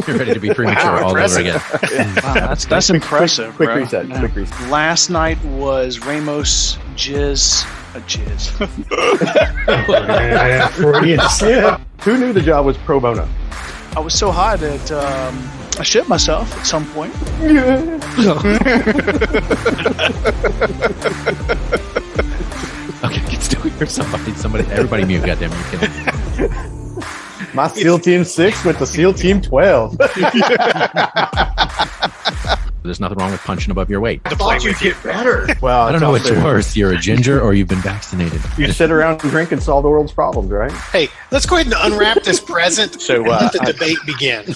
You're ready to be premature all over again. Wow, that's impressive. Quick bro. reset. Yeah. Quick reset. Last night was Ramos Jizz. Freudian slip. Who knew the job was pro bono? I was so high that I shit myself at some point. Okay, get still here. Somebody, everybody mute. Goddamn you. My SEAL Team 6 with the SEAL Team 12. There's nothing wrong with punching above your weight. I thought you'd get better. Well, I don't know what's worse. You're a ginger or you've been vaccinated. You sit around and drink and solve the world's problems, right? Hey, let's go ahead and unwrap this present and let the debate begin.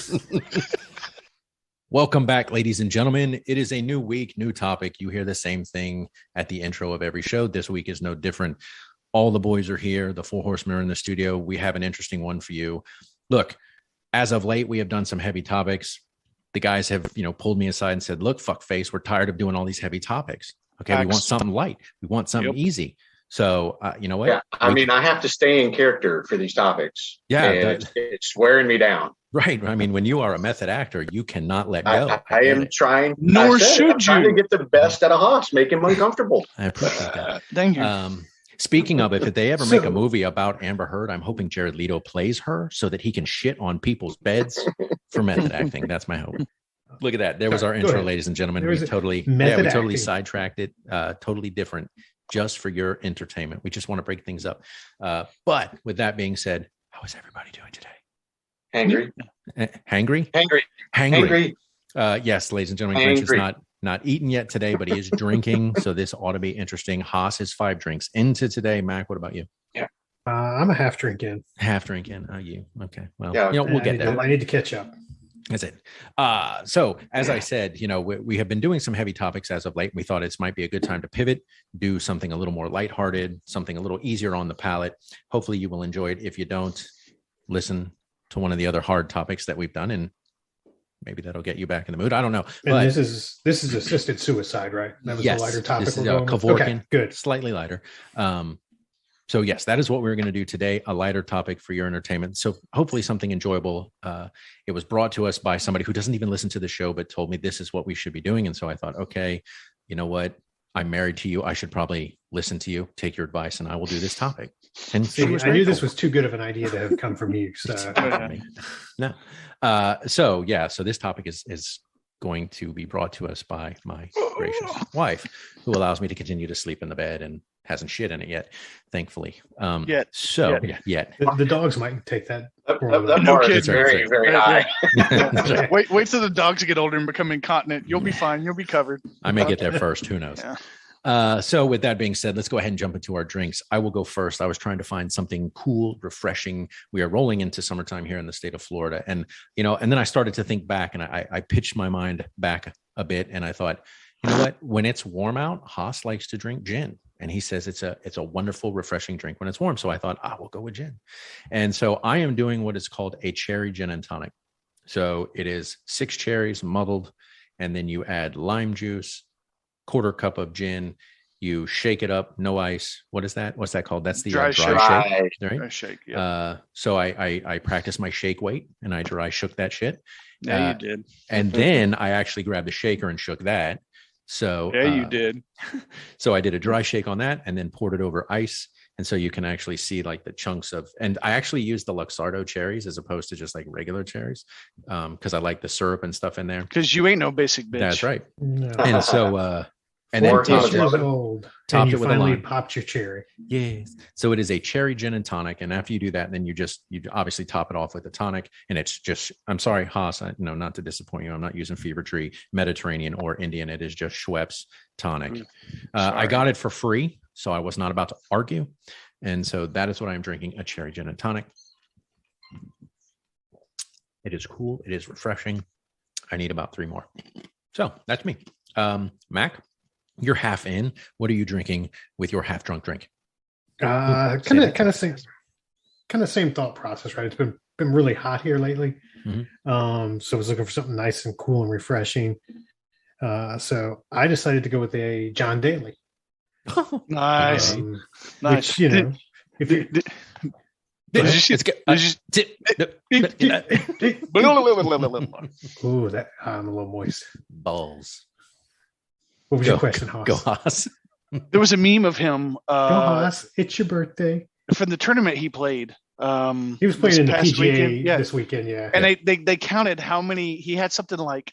Welcome back, ladies and gentlemen. It is a new week, new topic. You hear the same thing at the intro of every show. This week is no different. All the boys are here. The 4 Horsemen are in the studio. We have an interesting one for you. Look, as of late, we have done some heavy topics. The guys have, pulled me aside and said, look, fuck face, we're tired of doing all these heavy topics. Okay, we want something light. We want something easy. So, you know what? Yeah, I mean, I have to stay in character for these topics. Yeah. And it's wearing me down. Right. I mean, when you are a method actor, you cannot let go. I am trying. Nor should I'm trying to get the best out of Haas, make him uncomfortable. I appreciate that. Thank you. Speaking of, if they ever make a movie about Amber Heard, I'm hoping Jared Leto plays her so that he can shit on people's beds for method acting. That's my hope. Look at that. There was our intro, ladies and gentlemen. We totally sidetracked it. Totally different, just for your entertainment. We just want to break things up. But with that being said, how is everybody doing today? Hangry. Hangry. Yes, ladies and gentlemen, Grinch is not eaten yet today, but he is drinking. So this ought to be interesting. Haas is 5 drinks into today. Mac, what about you? Yeah. I'm a half drink in. Half drink in. Oh, you. Okay. Well, Yeah. we'll get there. I need to catch up. That's it. So as I said, we have been doing some heavy topics as of late. We thought it might be a good time to pivot, do something a little more lighthearted, something a little easier on the palate. Hopefully you will enjoy it. If you don't, listen to one of the other hard topics that we've done, and maybe that'll get you back in the mood. I don't know. And but this is assisted suicide, right? That was yes, the lighter topic. This is Kevorkian, okay, good. Slightly lighter. So yes, that is what we're going to do today, a lighter topic for your entertainment. So hopefully something enjoyable. It was brought to us by somebody who doesn't even listen to the show, but told me this is what we should be doing. And so I thought, okay, you know what? I'm married to you. I should probably listen to you, take your advice, and I will do this topic. And see, I knew this was too good of an idea to have come from you. So. No. So this topic is going to be brought to us by my gracious wife, who allows me to continue to sleep in the bed and hasn't shit in it yet, thankfully. Yet. The dogs might take that. That bar is very, very high. Wait till the dogs get older and become incontinent. You'll be fine. You'll be covered. I may get there first. Who knows? Yeah. So with that being said, let's go ahead and jump into our drinks. I will go first. I was trying to find something cool, refreshing. We are rolling into summertime here in the state of Florida. And, and then I started to think back, and I pitched my mind back a bit. And I thought, you know what? When it's warm out, Haas likes to drink gin. And he says it's a wonderful, refreshing drink when it's warm. So I thought, we'll go with gin. And so I am doing what is called a cherry gin and tonic. So it is 6 cherries muddled, and then you add lime juice, 1/4 cup of gin. You shake it up, no ice. What is that? What's that called? That's the dry shake. Right? Dry shake. Yeah. So I practiced my shake weight, and I dry shook that shit. Yeah, you did. And then I actually grabbed a shaker and shook that. So yeah, you did. So I did a dry shake on that, and then poured it over ice. And so you can actually see like the chunks of, and I actually used the Luxardo cherries as opposed to just like regular cherries, because I like the syrup and stuff in there. Because you ain't no basic bitch. That's right. No. And so, and then topped it with a lime. Popped your cherry. Yes. So it is a cherry gin and tonic. And after you do that, then you obviously top it off with a tonic. And it's just, I'm sorry, Haas, not to disappoint you. I'm not using Fever Tree, Mediterranean, or Indian. It is just Schweppes tonic. I got it for free, so I was not about to argue. And so that is what I'm drinking, a cherry gin and tonic. It is cool. It is refreshing. I need about 3 more. So that's me. Mac, you're half in. What are you drinking with your half drunk drink? Kind of same thought process, right? It's been really hot here lately. Mm-hmm. So I was looking for something nice and cool and refreshing. So I decided to go with a John Daly. Nice. Nice. Which, If you, ooh, that I'm a little moist. Balls. What was your question, Haas? Go, Haas. There was a meme of him. Go, Haas. It's your birthday. From the tournament he played. He was playing in the PGA this weekend, yeah. And they counted how many. He had something like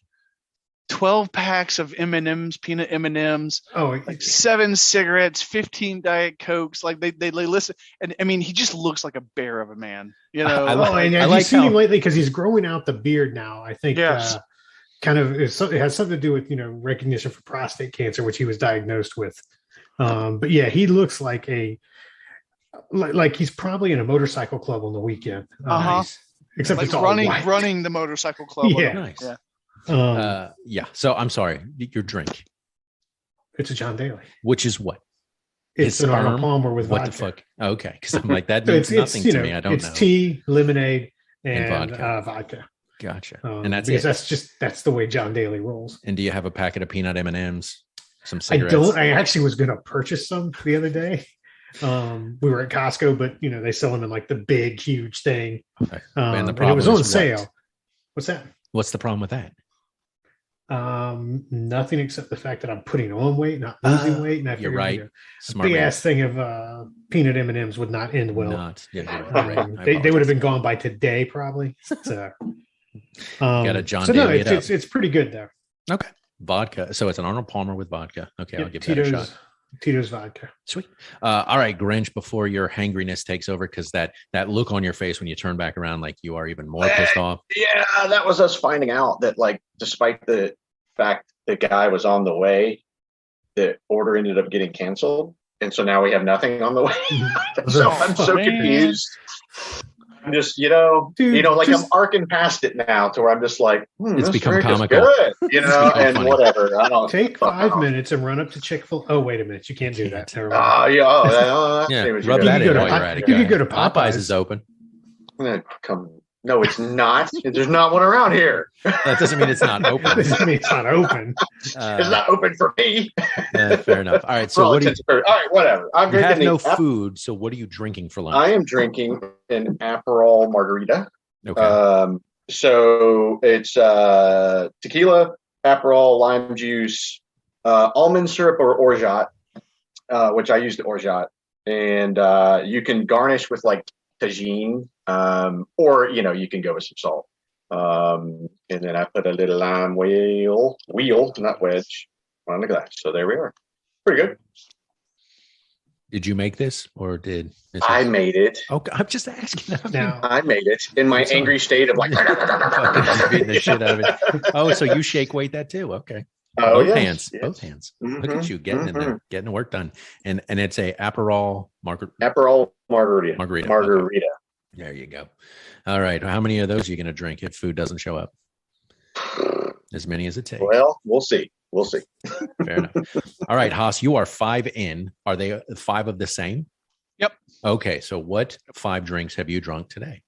12 packs of M&Ms, peanut M&Ms. Oh, like 7 cigarettes, 15 Diet Cokes. Like they listen, and I mean, he just looks like a bear of a man. You know. Have you seen him lately? Because he's growing out the beard now. I think. Yes. Kind of, it has something to do with recognition for prostate cancer, which he was diagnosed with. But yeah, he looks like like he's probably in a motorcycle club on the weekend. Nice. Except like it's all running the motorcycle club. Yeah, nice. Yeah. So I'm sorry, your drink. It's a John Daly. Which is what? It's an Arnold Palmer with what vodka. The fuck? Okay, because I'm like that means nothing to me. I don't know. It's tea, lemonade, and vodka. Gotcha. And that's because that's the way John Daly rolls. And do you have a packet of peanut M&Ms? Some cigarettes? I actually was going to purchase some the other day. We were at Costco, but they sell them in like the big, huge thing. Okay. And it was on sale. What's that? What's the problem with that? Nothing except the fact that I'm putting on weight, not losing weight. And you're right. Smart big ass thing of peanut M&Ms would not end well. They would have been gone by today, probably. So, got a John Daly. It's pretty good though. Okay. Vodka. So it's an Arnold Palmer with vodka. Okay, I'll give that a shot. Tito's vodka. Sweet. All right, Grinch, before your hangriness takes over, because that look on your face when you turn back around, like you are even more pissed off. Yeah, that was us finding out that, like, despite the fact the guy was on the way, the order ended up getting canceled. And so now we have nothing on the way. So I'm so confused. I'm just, I'm arcing past it now to where I'm just like, it's become comical. Good, and funny. Whatever. I don't take 5 minutes and run up to Chick-fil-A. Oh, wait a minute, you can't do that. Rub that in while you're at it. You could go to Popeyes. Is open. No, it's not. There's not one around here. That doesn't mean it's not open. That doesn't mean it's not open. It's not open for me. Fair enough. All right. So all right, whatever. I'm drinking. You have no food. So what are you drinking for lunch? I am drinking an Aperol margarita. Okay. So it's tequila, Aperol, lime juice, almond syrup or orgeat, which I use the orgeat, and you can garnish with like tagine, or you can go with some salt, and then I put a little lime wheel, not wedge, on the glass. So there we are. Pretty good. Did you make this, or did I made it? Okay, I'm just asking. Now I made it in my angry state of like beating the shit out of it. Oh, so you shake weight that too? Okay. Oh, both hands. Mm-hmm. Look at you getting in there, getting the work done. And it's a Aperol margarita. Margarita. Okay. There you go. All right. How many of those are you going to drink if food doesn't show up? As many as it takes. Well, we'll see. Fair enough. All right, Haas, you are 5 in. Are they 5 of the same? Yep. Okay. So what 5 drinks have you drunk today?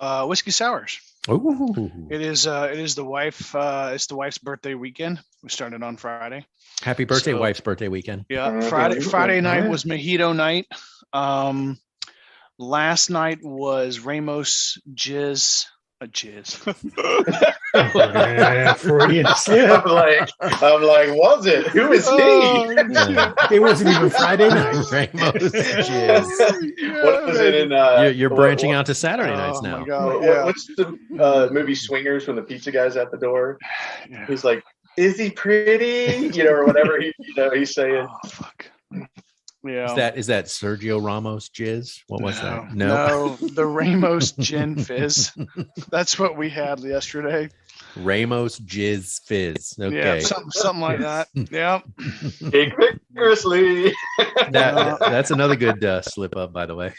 Whiskey sours. Ooh. It is the wife. It's the wife's birthday weekend. We started on Friday. Happy birthday, wife's birthday weekend. Yeah. Friday night was mojito night. Last night was Ramos Jizz. Freudian slip. I'm like, was it? Who is he? It wasn't even Friday night. Ramos Jizz. What was it in? You're branching out to Saturday nights now. My God, yeah. What's the movie Swingers when the pizza guy's at the door? Yeah. He's like, "Is he pretty?" Or whatever he's saying. Oh, fuck. Yeah. Is that Sergio Ramos Jizz? What was that? No, the Ramos Gin Fizz. That's what we had yesterday. Ramos Jizz Fizz. Okay. Yeah, something like that. Yeah. Big vigorously. That's another good slip up, by the way.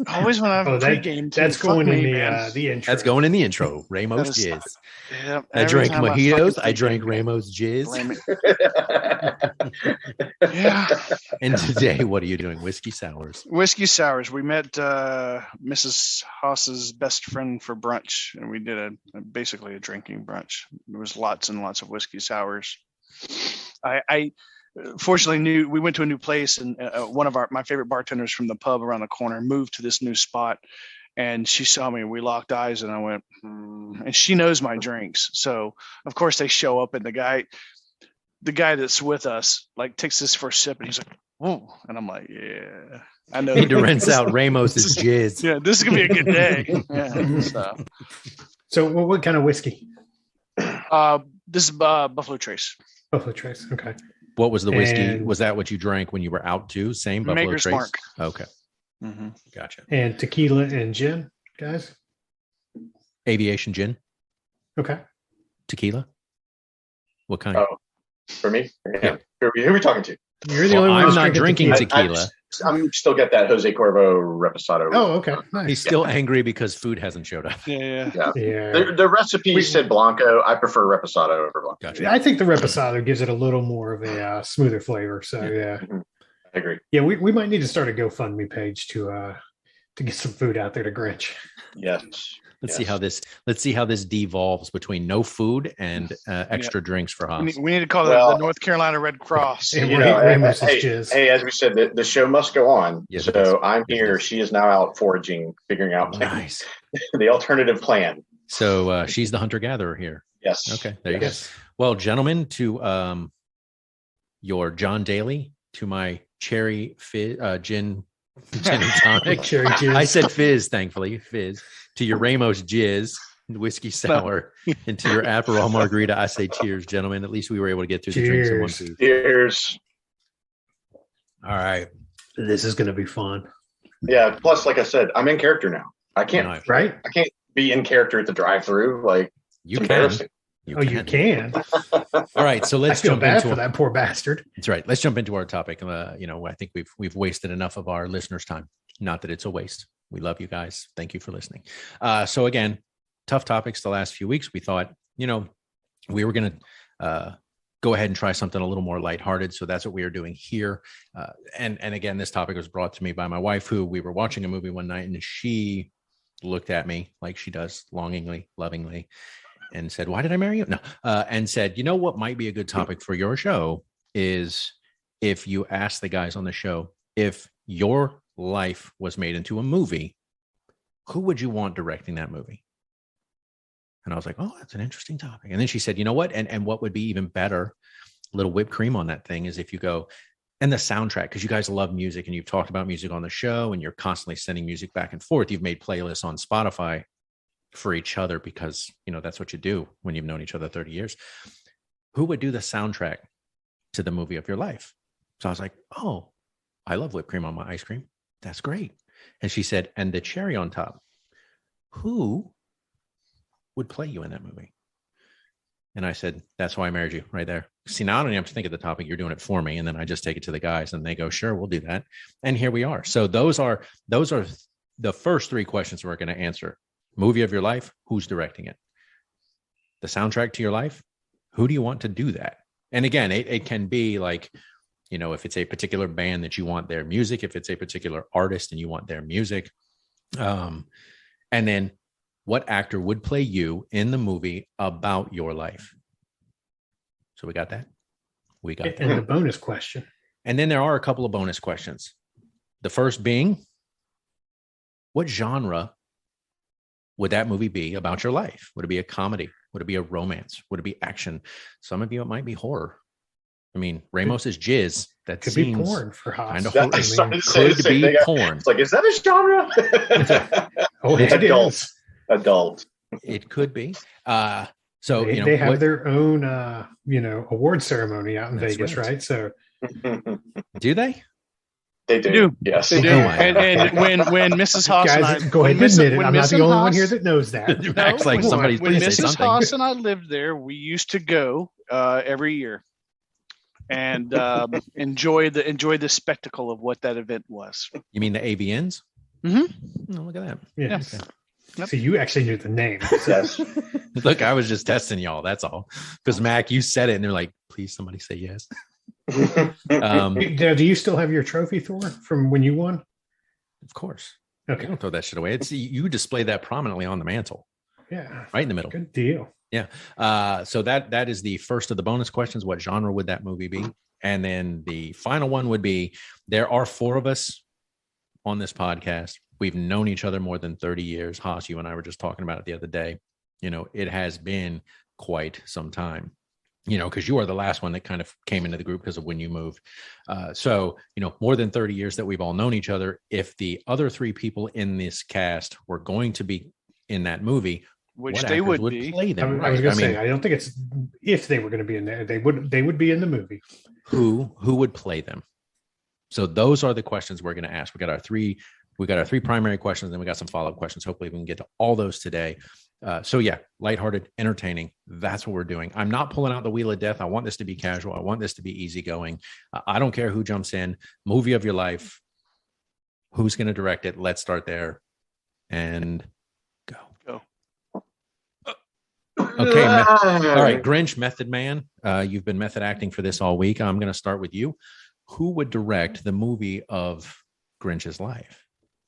Always when I have pregame. That's going in the intro. That's going in the intro. Ramos Jizz. Yeah. I drank mojitos. I drank Ramos Jizz. Yeah. And today, what are you doing? Whiskey sours. Whiskey sours. We met Mrs. Haas's best friend for brunch, and we did basically a drinking brunch. There was lots and lots of whiskey sours. fortunately we went to a new place, and one of my favorite bartenders from the pub around the corner moved to this new spot, and she saw me and we locked eyes, and I went, and she knows my drinks. So of course they show up, and the guy that's with us like takes this first sip and he's like, whoa. And I'm like, yeah, I know. Need to rinse out Ramos's jizz. Yeah, this is gonna be a good day. Yeah. So what kind of whiskey? This is Buffalo Trace. Buffalo Trace. Okay. What was the whiskey? Was that what you drank when you were out too? Same Buffalo Maker's Trace? Mark. Okay. Mm-hmm. Gotcha. And tequila and gin, guys? Aviation gin. Okay. Tequila. What kind? Oh, for me? Yeah. Who are we talking to? You're the only one I'm who's not drinking tequila. I'm still get that Jose Cuervo Reposado. Oh, okay. Nice. He's still angry because food hasn't showed up. Yeah. The recipe said Blanco. I prefer Reposado over Blanco. Gotcha. I think the Reposado gives it a little more of a smoother flavor. So yeah. Mm-hmm. I agree. Yeah, we might need to start a GoFundMe page to get some food out there to Grinch. Yes. Let's see how this devolves between no food and extra drinks for Haas. We need to call the North Carolina Red Cross. Hey, as we said, the show must go on. Yes, so I'm here. She is now out foraging, figuring out nice. The alternative plan. So she's the hunter-gatherer here. Yes. Okay, there you go. Well, gentlemen, to your John Daly, to my cherry gin and tonic. Cherry jizz. I said fizz, thankfully. Fizz. To your Ramos jizz, whiskey sour, and to your Aperol margarita, I say cheers, gentlemen. At least we were able to get through the drinks in one piece. Cheers. All right. This is going to be fun. Yeah. Plus, like I said, I'm in character now. I can't. Nice. Right? I can't be in character at the drive-through. Like You it's can. embarrassing. You can. All right, so let's I feel jump bad into for that poor bastard. That's right. Let's jump into our topic. I think we've wasted enough of our listeners' time. Not that it's a waste. We love you guys. Thank you for listening. So again, tough topics the last few weeks. We thought, we were going to go ahead and try something a little more lighthearted. So that's what we are doing here. And again, this topic was brought to me by my wife, who we were watching a movie one night, and she looked at me like she does, longingly, lovingly, and said, "Why did I marry you?" No, and said, what might be a good topic for your show is if you ask the guys on the show, if your life was made into a movie, who would you want directing that movie? And I was like, oh, that's an interesting topic. And then she said, you know what? And what would be even better, a little whipped cream on that thing, is if you go, and the soundtrack, because you guys love music and you've talked about music on the show and you're constantly sending music back and forth. You've made playlists on Spotify for each other because, that's what you do when you've known each other 30 years. Who would do the soundtrack to the movie of your life? So I was like, oh, I love whipped cream on my ice cream. That's great. And she said, and the cherry on top, who would play you in that movie? And I said, that's why I married you right there. See, now I don't even have to think of the topic. You're doing it for me. And then I just take it to the guys and they go, sure, we'll do that. And here we are. So those are the first three questions we're going to answer. Movie of your life, who's directing it? The soundtrack to your life, who do you want to do that? And again, it can be like, if it's a particular band that you want their music, if it's a particular artist and you want their music. And then what actor would play you in the movie about your life? So we got that. And the bonus question. And then there are a couple of bonus questions. The first being, what genre would that movie be about your life? Would it be a comedy? Would it be a romance? Would it be action? Some of you, it might be horror. I mean, Ramos's jizz. That could seems be porn for Haas. Kind of horror. Could be porn. It's like, is that a genre? Oh, it's adult. It could be. So they have their own, award ceremony out in Vegas, right? So, do they? They do. Yes, they do. Oh and when Mrs. Haas and I go ahead and admit it. I'm not the only one here that knows that. Max, like somebody's when Mrs. Haas and I lived there, we used to go every year and enjoy the spectacle of what that event was. You mean the AVNs? Mm-hmm. Oh, look at that. Yeah. Okay. Yep. So you actually knew the name. Yes. Look, I was just testing y'all. That's all. Because Mac, you said it, and they're like, "Please, somebody say yes." Do you still have your trophy, Thor, from when you won? Of course. Okay. Don't throw that shit away. You display that prominently on the mantle. Yeah. Right in the middle. Good deal. Yeah. So that is the first of the bonus questions. What genre would that movie be? And then the final one would be, there are 4 of us on this podcast. We've known each other more than 30 years. Haas, you and I were just talking about it the other day. It has been quite some time, because you are the last one that kind of came into the group because of when you moved. So, more than 30 years that we've all known each other. If the other 3 people in this cast were going to be in that movie, which they would be. Play them, I was going to say, I don't think it's if they were going to be in there. They would be in the movie. Who would play them? So those are the questions we're going to ask. We got our 3 primary questions, and we got some follow-up questions. Hopefully we can get to all those today. So yeah, lighthearted, entertaining. That's what we're doing. I'm not pulling out the wheel of death. I want this to be casual. I want this to be easygoing. I don't care who jumps in. Movie of your life. Who's going to direct it? Let's start there and go. Okay. All right. Grinch, Method Man. You've been method acting for this all week. I'm going to start with you. Who would direct the movie of Grinch's life?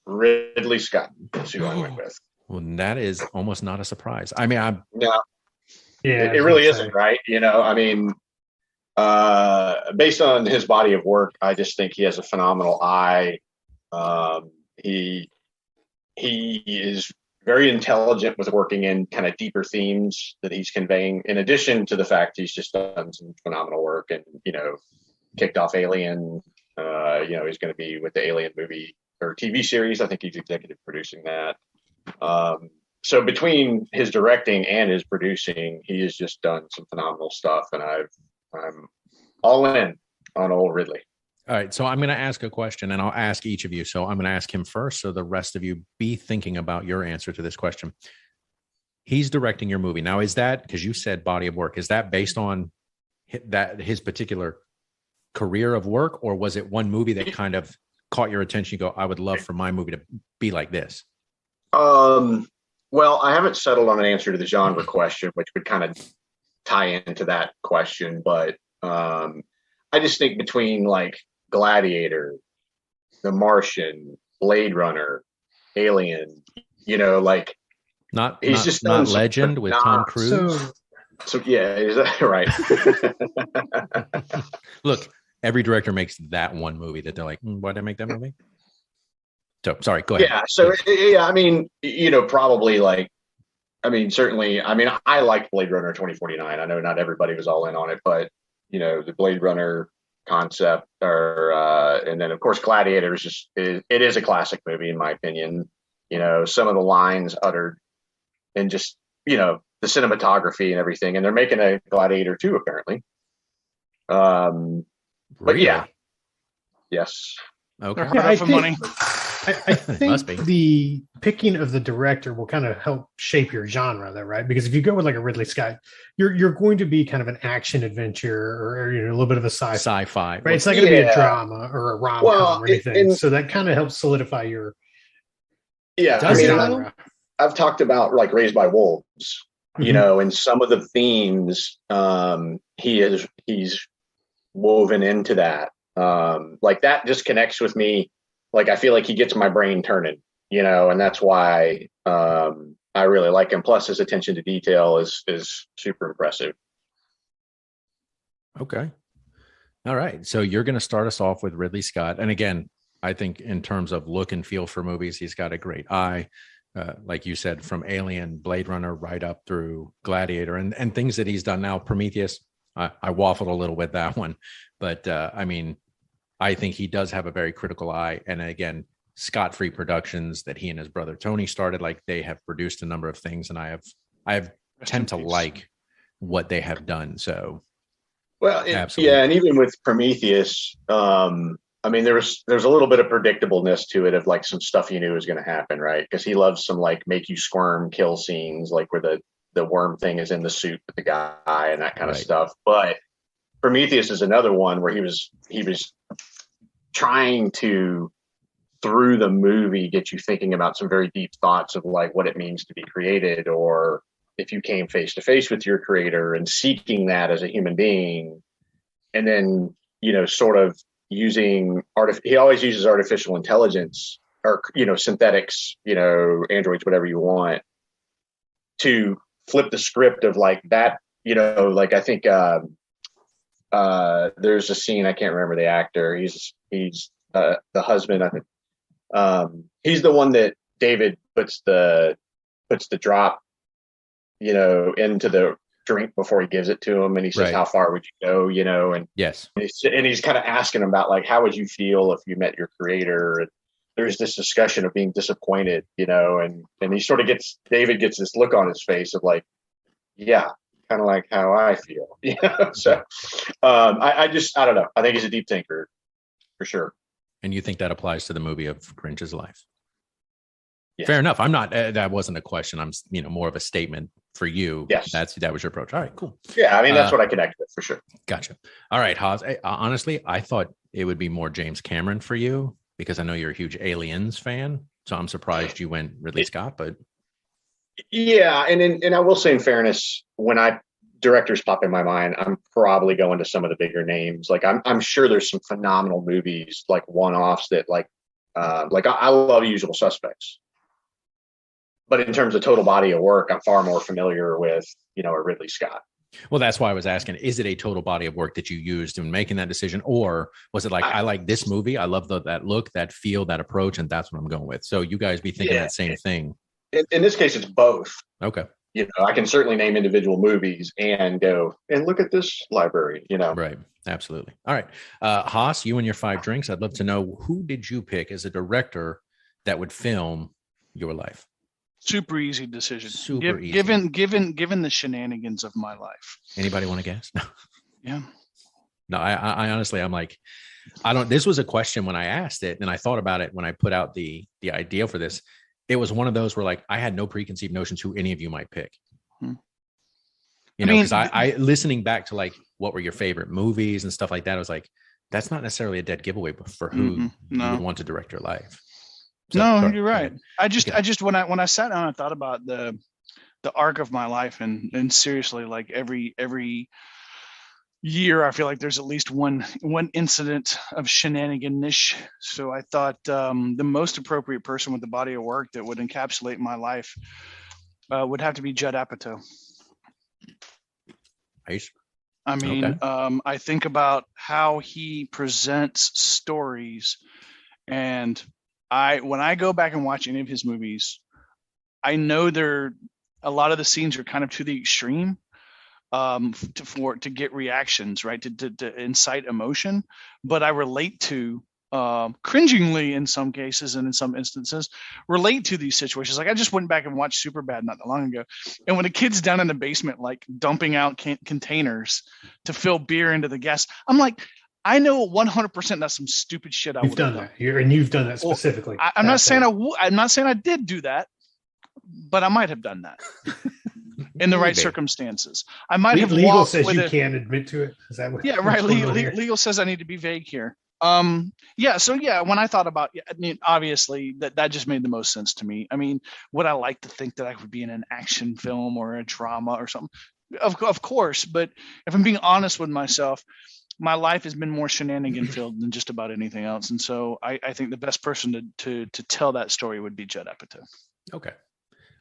Ridley Scott. That's who I went with. Well, that is almost not a surprise. I mean, it really isn't, right? Based on his body of work, I just think he has a phenomenal eye. He is very intelligent with working in kind of deeper themes that he's conveying, in addition to the fact he's just done some phenomenal work and, kicked off Alien. He's going to be with the Alien movie or TV series. I think he's executive producing that. So between his directing and his producing, he has just done some phenomenal stuff, and I'm all in on old Ridley. All right, so I'm going to ask a question, and I'll ask each of you. So I'm going to ask him first, so the rest of you be thinking about your answer to this question. He's directing your movie. Now, is that, because you said body of work, is that based on his particular career of work, or was it one movie that kind of caught your attention? You go, I would love for my movie to be like this. Well, I haven't settled on an answer to the genre question, which would kind of tie into that question, but I just think between like Gladiator, The Martian, Blade Runner, Alien, not Legend with Tom Cruise. So yeah, is that right? Look, every director makes that one movie that they're like, why did I make that movie? So sorry, go ahead. Yeah. So yeah, probably certainly. I liked Blade Runner 2049. I know not everybody was all in on it, but the Blade Runner concept, and then of course Gladiator it is a classic movie in my opinion. Some of the lines uttered, and just the cinematography and everything, and they're making a Gladiator 2 apparently. But yeah, yes. Okay. I think the picking of the director will kind of help shape your genre, though, right? Because if you go with like a Ridley Scott, you're going to be kind of an action adventure or a little bit of a sci-fi, right? It's not going to be a drama or a rom-com or anything. So that kind of helps solidify your genre. I've talked about like Raised by Wolves, and some of the themes he's woven into that. Like that just connects with me. Like, I feel like he gets my brain turning, and that's why I really like him. Plus his attention to detail is super impressive. Okay. All right. So you're going to start us off with Ridley Scott. And again, I think in terms of look and feel for movies, he's got a great eye. Like you said, from Alien, Blade Runner, right up through Gladiator and things that he's done now. Prometheus, I waffled a little with that one, but I think he does have a very critical eye. And again, Scott Free Productions that he and his brother Tony started, like they have produced a number of things, and I tend to like what they have done. So, well, absolutely. Yeah, and even with Prometheus, there's a little bit of predictableness to it, of like some stuff you knew was going to happen, right? Because he loves some like make you squirm kill scenes, like where the worm thing is in the suit with the guy and that kind of stuff. But Prometheus is another one where he was trying to, through the movie, get you thinking about some very deep thoughts of like what it means to be created, or if you came face to face with your creator and seeking that as a human being. And then, sort of using he always uses artificial intelligence or, synthetics, androids, whatever you want, to flip the script of like that, like I think, there's a scene, I can't remember the actor. He's the husband, I think. He's the one that David puts the drop, into the drink before he gives it to him, and he says, Right. "How far would you go?" And Yes. he's kind of asking him about, like, how would you feel if you met your creator? And there's this discussion of being disappointed, and he sort of David gets this look on his face of like, yeah, kind of like how I feel, So I don't know. I think he's a deep thinker for sure. And you think that applies to the movie of Grinch's life? Yes. Fair enough. I'm not. That wasn't a question. I'm, more of a statement for you. Yes, that was your approach. All right, cool. Yeah, I mean that's what I connect with for sure. Gotcha. All right, Haas. Honestly, I thought it would be more James Cameron for you because I know you're a huge Aliens fan. So I'm surprised you went Ridley Scott. But yeah, and I will say, in fairness, when directors pop in my mind, I'm probably going to some of the bigger names. Like I'm sure there's some phenomenal movies, like one-offs that I love Usual Suspects. But in terms of total body of work, I'm far more familiar with, a Ridley Scott. Well, that's why I was asking, is it a total body of work that you used in making that decision? Or was it like, I like this movie, I love that look, that feel, that approach, and that's what I'm going with? So you guys be thinking that same thing. In this case, it's both. Okay. I can certainly name individual movies and go and look at this library, Right. Absolutely. All right. Haas, you and your 5 drinks. I'd love to know, who did you pick as a director that would film your life? Super easy decision. Easy. Given the shenanigans of my life. Anybody want to guess? No. Yeah. No, I honestly, I'm like, this was a question when I asked it, and I thought about it when I put out the idea for this. It was one of those where, like, I had no preconceived notions who any of you might pick. Because I listening back to, like, what were your favorite movies and stuff like that, I was like, that's not necessarily a dead giveaway for who you would want to direct your life. So, no, you're right. I just when I sat down and thought about the arc of my life, and seriously, like every year, I feel like there's at least one incident of shenaniganish. So I thought the most appropriate person with the body of work that would encapsulate my life would have to be Judd Apatow. Nice. I mean, I think about how he presents stories, and when I go back and watch any of his movies, I know a lot of the scenes are kind of to the extreme to get reactions, right? To incite emotion, but I relate to cringingly in some cases, and in some instances relate to these situations. Like I just went back and watched Superbad not that long ago, and when a kid's down in the basement, like dumping out containers to fill beer into the gas, I'm like, I know 100% that's some stupid shit I would have done. You've done that specifically. I'm not saying I did do that, but I might have done that in the right circumstances. I might have. Legal says you can't admit to it. Is that what? Yeah, right. Legal says I need to be vague here. Yeah. So yeah, when I thought about, I mean, obviously that just made the most sense to me. I mean, would I like to think that I would be in an action film or a drama or something? Of course, but if I'm being honest with myself, my life has been more shenanigan filled than just about anything else. And so I think the best person to tell that story would be Judd Apatow. Okay.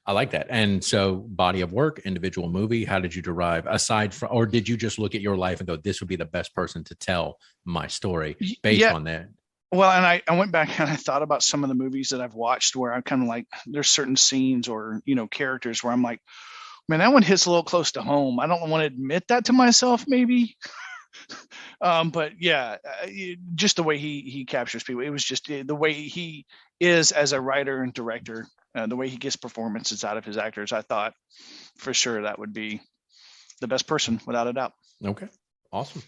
I like that. And so body of work, individual movie, how did you derive aside from, or did you just look at your life and go, this would be the best person to tell my story based on that? Well, and I went back and I thought about some of the movies that I've watched where I'm kind of like, there's certain scenes or, characters where I'm like, man, that one hits a little close to home. I don't want to admit that to myself, maybe. But yeah, just the way he captures people. It was just the way he is as a writer and director, the way he gets performances out of his actors. I thought for sure that would be the best person without a doubt. Okay. Awesome.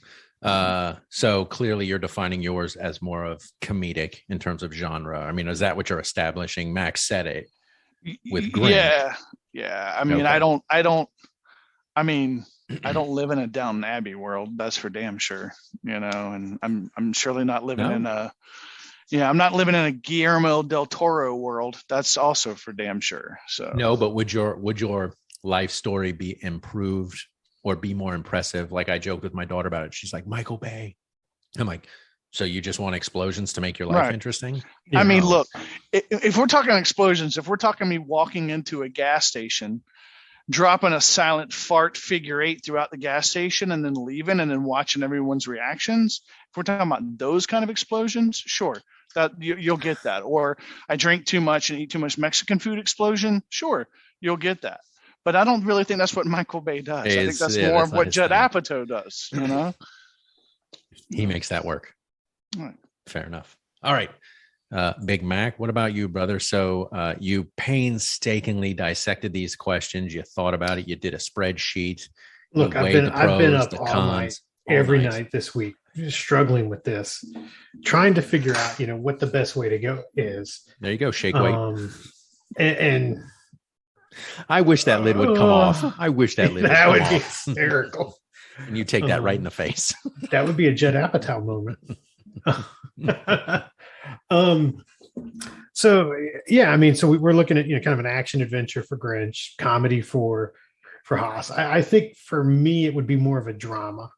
So clearly you're defining yours as more of comedic in terms of genre. I mean, is that what you're establishing? Max said it with Grinch. Yeah. I mean, I don't live in a Downton Abbey world. That's for damn sure. And I'm surely not living I'm not living in a Guillermo del Toro world. That's also for damn sure. So no, but would your life story be improved or be more impressive? Like I joked with my daughter about it. She's like, Michael Bay. I'm like, so you just want explosions to make your life interesting? I mean, look, if we're talking explosions, if we're talking me walking into a gas station dropping a silent fart figure 8 throughout the gas station and then leaving and then watching everyone's reactions. If we're talking about those kind of explosions, sure, that you'll get that. Or I drink too much and eat too much Mexican food explosion, sure, you'll get that. But I don't really think that's what Michael Bay does. I think that's more of what Judd Apatow does. You know, he makes that work. Right. Fair enough. All right. Big Mac, what about you, brother? So you painstakingly dissected these questions. You thought about it. You did a spreadsheet. Look, I've been up all night, every night this week, just struggling with this, trying to figure out, what the best way to go is. There you go. Shake weight. And I wish that lid would come off. I wish that lid that would be hysterical. And you take that right in the face. That would be a Judd Apatow moment. So yeah, I mean, so we're looking at kind of an action adventure for Grinch, comedy for Haas. I think for me it would be more of a drama.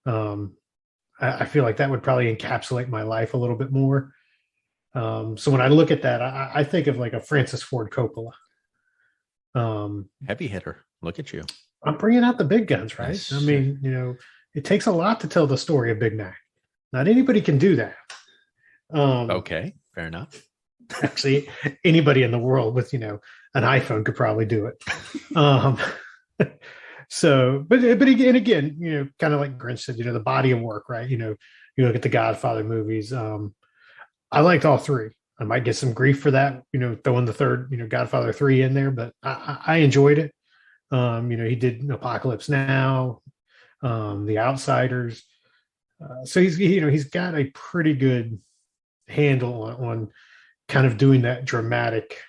I feel like that would probably encapsulate my life a little bit more. So when I look at that, I think of like a Francis Ford Coppola. Heavy hitter. Look at you. I'm bringing out the big guns, right? Yes. I mean, it takes a lot to tell the story of Big Mac. Not anybody can do that. Okay, fair enough. Actually, anybody in the world with, an iPhone could probably do it. So, but again, kind of like Grinch said, the body of work, right? You look at the Godfather movies. I liked all three. I might get some grief for that, throwing the third, Godfather 3 in there, but I enjoyed it. He did Apocalypse Now, The Outsiders. So he's got a pretty good handle on kind of doing that dramatic.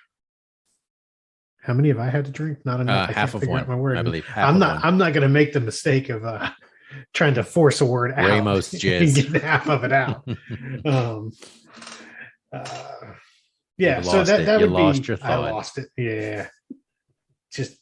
How many have I had to drink? Not enough. Half of one, my word. I believe. I'm not going to make the mistake of trying to force a word out. Ramos jizz. And get half of it out. Yeah. So that would lost your be. thought. I lost it. Yeah. Just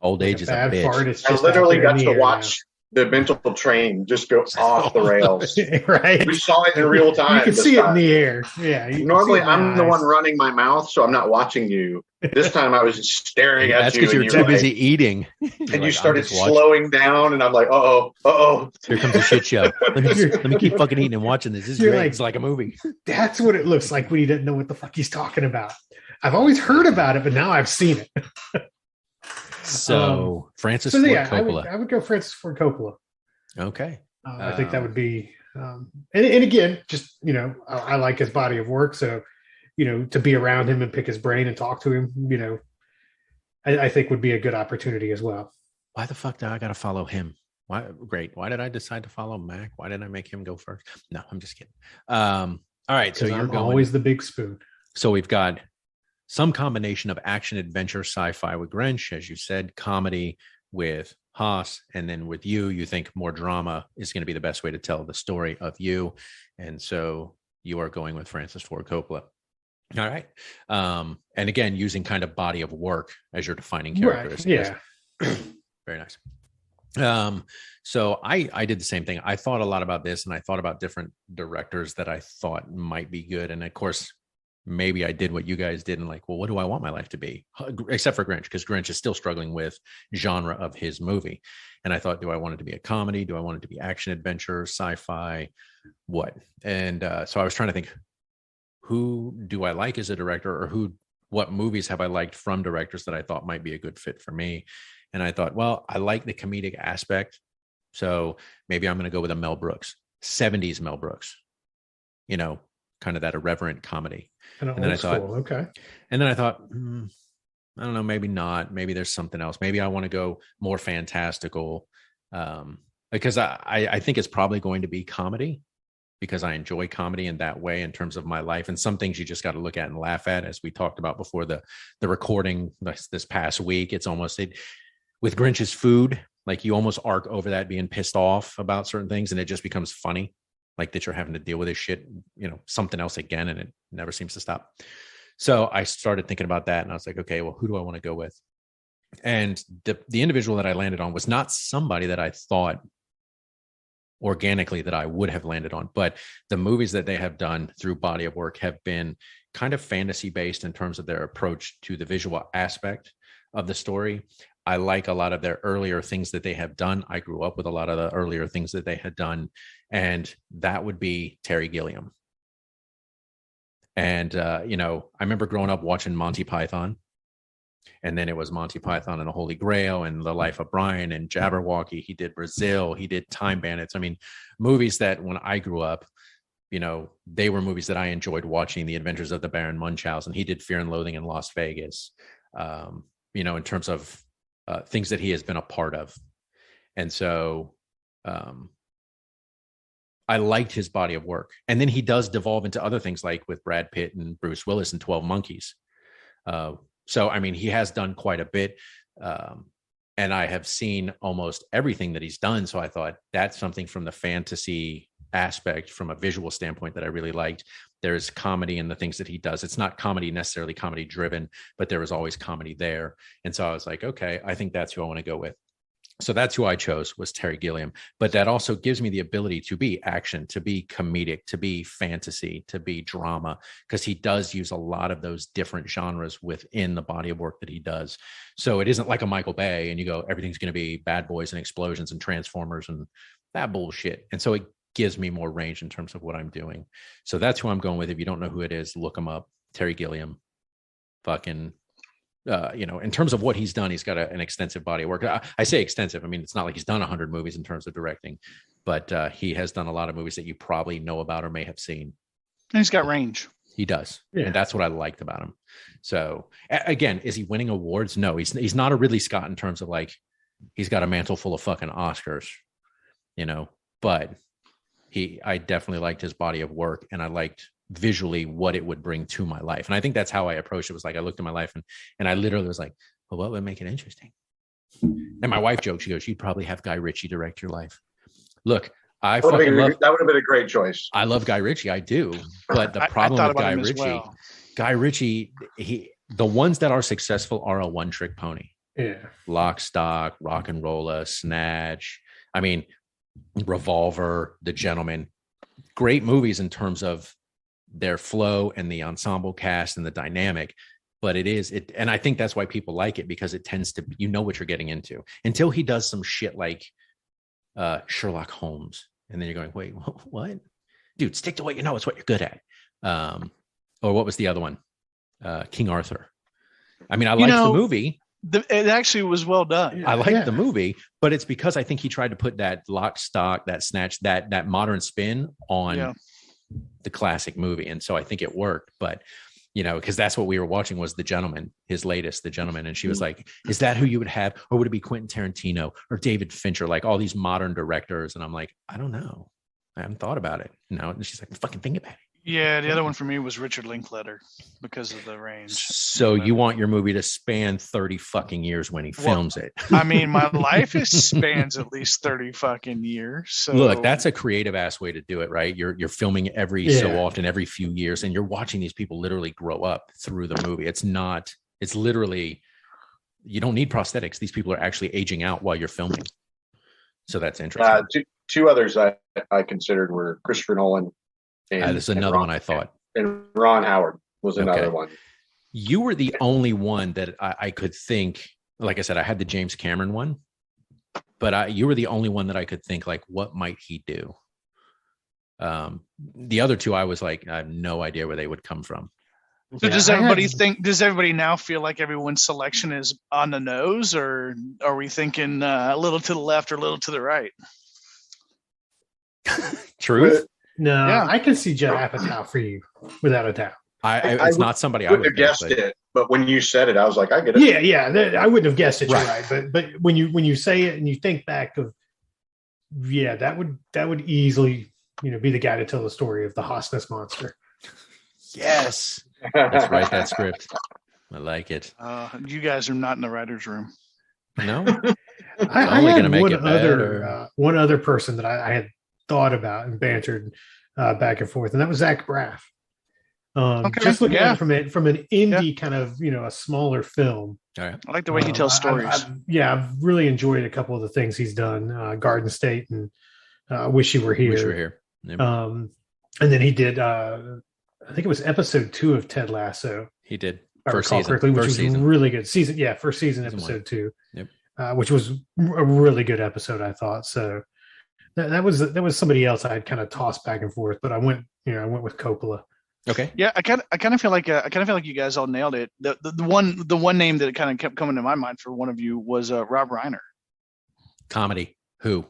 old age is a bad bitch. fart. It's I just literally out there in got the to air watch the mental train just go off the rails. now. Right. We saw it in real time. You can this see it in time. the air. Yeah. Normally, I'm the one running my mouth, so I'm not watching you. This time, I was just staring at That's you. because you're too busy eating. And you started slowing down, and I'm like, uh-oh. Here comes a shit show. Let me keep fucking eating and watching this. This is great. It's like a movie. That's what it looks like when he doesn't know what the fuck he's talking about. I've always heard about it, but now I've seen it. So Francis Ford Coppola. I would go Francis Ford Coppola. Okay. I think that would be, and again, just, I like his body of work. So, to be around him and pick his brain and talk to him, I think would be a good opportunity as well. Why the fuck do I got to follow him? Why? Great. Why did I decide to follow Mac? Why didn't I make him go first? No, I'm just kidding. All right. So you're always the big spoon. So we've got some combination of action, adventure, sci-fi with Grinch, as you said, comedy with Haas, and then with you think more drama is going to be the best way to tell the story of you. And so you are going with Francis Ford Coppola. All right. And again, using kind of body of work as your defining characteristics. Right. Yeah. Very nice. So I did the same thing. I thought a lot about this, and I thought about different directors that I thought might be good. And of course, maybe I did what you guys did and like, well, what do I want my life to be? Except for Grinch, because Grinch is still struggling with genre of his movie. And I thought, do I want it to be a comedy? Do I want it to be action, adventure, sci-fi? What? And so I was trying to think, who do I like as a director, or what movies have I liked from directors that I thought might be a good fit for me? And I thought, well, I like the comedic aspect. So maybe I'm going to go with a Mel Brooks, 70s Mel Brooks, kind of that irreverent comedy. And then I thought, okay. And then I thought, I don't know, maybe not. Maybe there's something else. Maybe I want to go more fantastical, because I think it's probably going to be comedy, because I enjoy comedy in that way in terms of my life. And some things you just got to look at and laugh at, as we talked about before the recording this past week. It's almost with Grinch's food, like you almost arc over that being pissed off about certain things, and it just becomes funny. Like that you're having to deal with this shit, something else again, and it never seems to stop. So I started thinking about that, and I was like, okay, well, who do I want to go with? And the individual that I landed on was not somebody that I thought organically that I would have landed on, but the movies that they have done through body of work have been kind of fantasy based in terms of their approach to the visual aspect. of the story. I like a lot of their earlier things that they have done. I grew up with a lot of the earlier things that they had done, and that would be Terry Gilliam. And, I remember growing up watching Monty Python, and then it was Monty Python and the Holy Grail and The Life of Brian and Jabberwocky. He did Brazil. He did Time Bandits. I mean, movies that when I grew up, they were movies that I enjoyed watching. The Adventures of the Baron Munchausen. He did Fear and Loathing in Las Vegas, in terms of things that he has been a part of. And so I liked his body of work. And then he does devolve into other things like with Brad Pitt and Bruce Willis and 12 Monkeys. So, I mean, he has done quite a bit. And I have seen almost everything that he's done. So I thought that's something from the fantasy aspect, from a visual standpoint, that I really liked. There's comedy in the things that he does. It's not comedy necessarily comedy driven, but there was always comedy there. And so I was like, okay, I think that's who I want to go with. So that's who I chose, was Terry Gilliam. But that also gives me the ability to be action, to be comedic, to be fantasy, to be drama, because he does use a lot of those different genres within the body of work that he does. So it isn't like a Michael Bay and you go, everything's going to be bad boys and explosions and Transformers and that bullshit. And so it gives me more range in terms of what I'm doing. So that's who I'm going with. If you don't know who it is, look him up. Terry Gilliam. Fucking... in terms of what he's done, he's got an extensive body of work. I say extensive. I mean, it's not like he's done 100 movies in terms of directing, but he has done a lot of movies that you probably know about or may have seen. And he's got range. He does. Yeah. And that's what I liked about him. So again, is he winning awards? No, he's not a Ridley Scott in terms of like, he's got a mantle full of fucking Oscars, but I definitely liked his body of work, and I liked visually what it would bring to my life. And I think that's how I approached it. Was like, I looked at my life and I literally was like, well, what would make it interesting? And my wife joked, she goes, you'd probably have Guy Ritchie direct your life. Look, that would have been a great choice. I love Guy Ritchie. I do. But the problem with Guy Ritchie, the ones that are successful are a one-trick pony. Yeah. Lock, Stock, Rock and Rolla, Snatch. I mean, Revolver, The Gentleman. Great movies in terms of their flow and the ensemble cast and the dynamic, but and I think that's why people like it, because it tends to, what you're getting into, until he does some shit like Sherlock Holmes, and then you're going, wait, what? Dude, stick to what you know. It's what you're good at. Or what was the other one? King Arthur. I mean, I liked the movie. It actually was well done. I liked the movie, but it's because I think he tried to put that Lock, Stock, that Snatch, that modern spin on the classic movie. And so I think it worked, but because that's what we were watching was The Gentleman, his latest, The Gentleman. And she was like, is that who you would have? Or would it be Quentin Tarantino or David Fincher? Like all these modern directors. And I'm like, I don't know. I haven't thought about it. And she's like, fucking think about it. Yeah, the other one for me was Richard Linklater because of the range. So you want your movie to span 30 fucking years when he films it. I mean, my life spans at least 30 fucking years. So look, that's a creative ass way to do it, right? You're filming every so often, every few years, and you're watching these people literally grow up through the movie. It's literally, you don't need prosthetics. These people are actually aging out while you're filming. So that's interesting. Two others I considered were Christopher Nolan. There's another one I thought. And Ron Howard was another one. You were the only one that I could think, like I said, I had the James Cameron one, but you were the only one that I could think, like, what might he do? The other two, I was like, I have no idea where they would come from. So does everybody now feel like everyone's selection is on the nose, or are we thinking a little to the left or a little to the right? Truth? No, I can see Judd Apatow for you, without a doubt. It's not somebody I would have guessed it, but when you said it, I was like, I get it. Yeah, I wouldn't have guessed it. Right. You're right, but when you say it and you think back of, that would easily be the guy to tell the story of the hospice monster. Yes, let's write that script. I like it. You guys are not in the writer's room. No, I only going to make it better. One other person that I had thought about and bantered back and forth, and that was Zach Braff. Just looking at it from an indie kind of a smaller film. All right. I like the way he tells stories. I've really enjoyed a couple of the things he's done. Garden State and Wish You Were Here. Wish You Were Here. Yep. And then he did I think it was episode 2 of Ted Lasso. He did. I First recall season. correctly, which First was season. really good. First season Season episode 2. Yep. Which was a really good episode, I thought. So that was somebody else I had kind of tossed back and forth, but I went with Coppola. Okay. Yeah, I kind of feel like you guys all nailed it. The one name that kind of kept coming to my mind for one of you was Rob Reiner. Comedy. Who?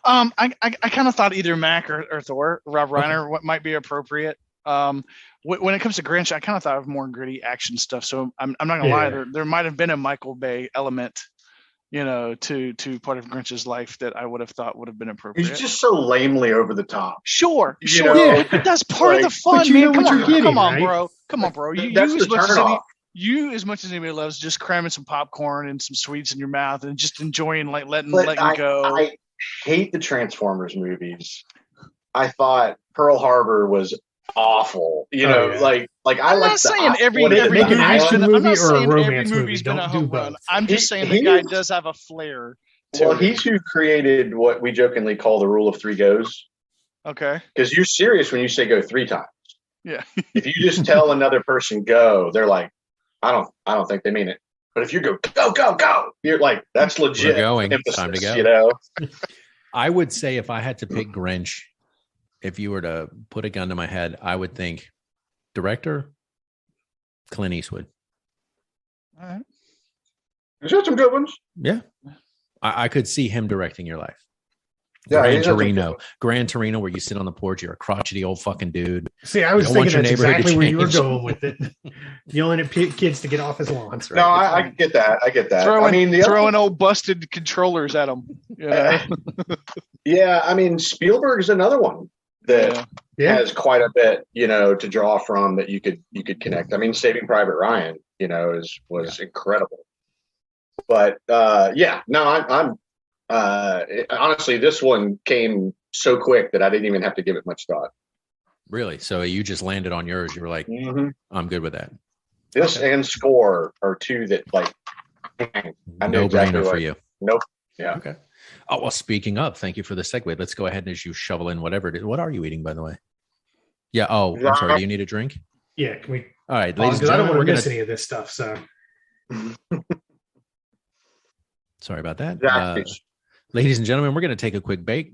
I kind of thought either Mac or Thor. Rob Reiner what might be appropriate. When it comes to Grinch, I kind of thought of more gritty action stuff. So I'm not gonna lie, there might have been a Michael Bay element, to part of Grinch's life that I would have thought would have been appropriate. He's just so lamely over the top. Sure. Yeah. But that's part of the fun, but you man. know what you're getting, Come on, right? bro. Come on, bro. You That's as the much as turn-off. you as much as anybody loves just cramming some popcorn and some sweets in your mouth and just enjoying letting go. I hate the Transformers movies. I thought Pearl Harbor was awful. Like I I'm like not saying every make an movie's action been- I'm movie not or a saying every romance movie's movie. been a Don't do home run. both. I'm just saying the He- guy does have a flair. Well, he's who created what we jokingly call the rule of 3 goes. Okay. Because you're serious when you say go 3 times. Yeah. If you just tell another person go, they're like, I don't think they mean it. But if you go, go, you're like, that's legit. We're going. Emphasis, Time to go. You know? I would say if I had to pick Grinch, if you were to put a gun to my head, I would think director Clint Eastwood. All right. There's got some good ones. Yeah. I could see him directing your life. Yeah, Gran he's got some Torino. Gran Torino, where you sit on the porch, you're a crotchety old fucking dude. See, I was You don't want thinking that's your neighborhood to exactly where you were change. going with it. Yelling at kids to get off his lawn. No, I get that. I get that. Throwing old busted controllers at him. Yeah, I mean, Spielberg's another one that has quite a bit, to draw from that you could connect. I mean, Saving Private Ryan, was incredible. But I'm honestly, this one came so quick that I didn't even have to give it much thought. Really? So you just landed on yours. You were like, I'm good with that. This and Score are two that I know No exactly brainer for you. Nope. Yeah. Okay. Oh, well, speaking of, thank you for the segue. Let's go ahead as you shovel in whatever it is. What are you eating, by the way? Yeah. Oh, I'm sorry. Do you need a drink? Yeah. Can we? All right, ladies and Because I don't gentlemen, want we're to miss gonna. any of this stuff. So Sorry about that. Exactly. Ladies and gentlemen, we're going to take a quick break.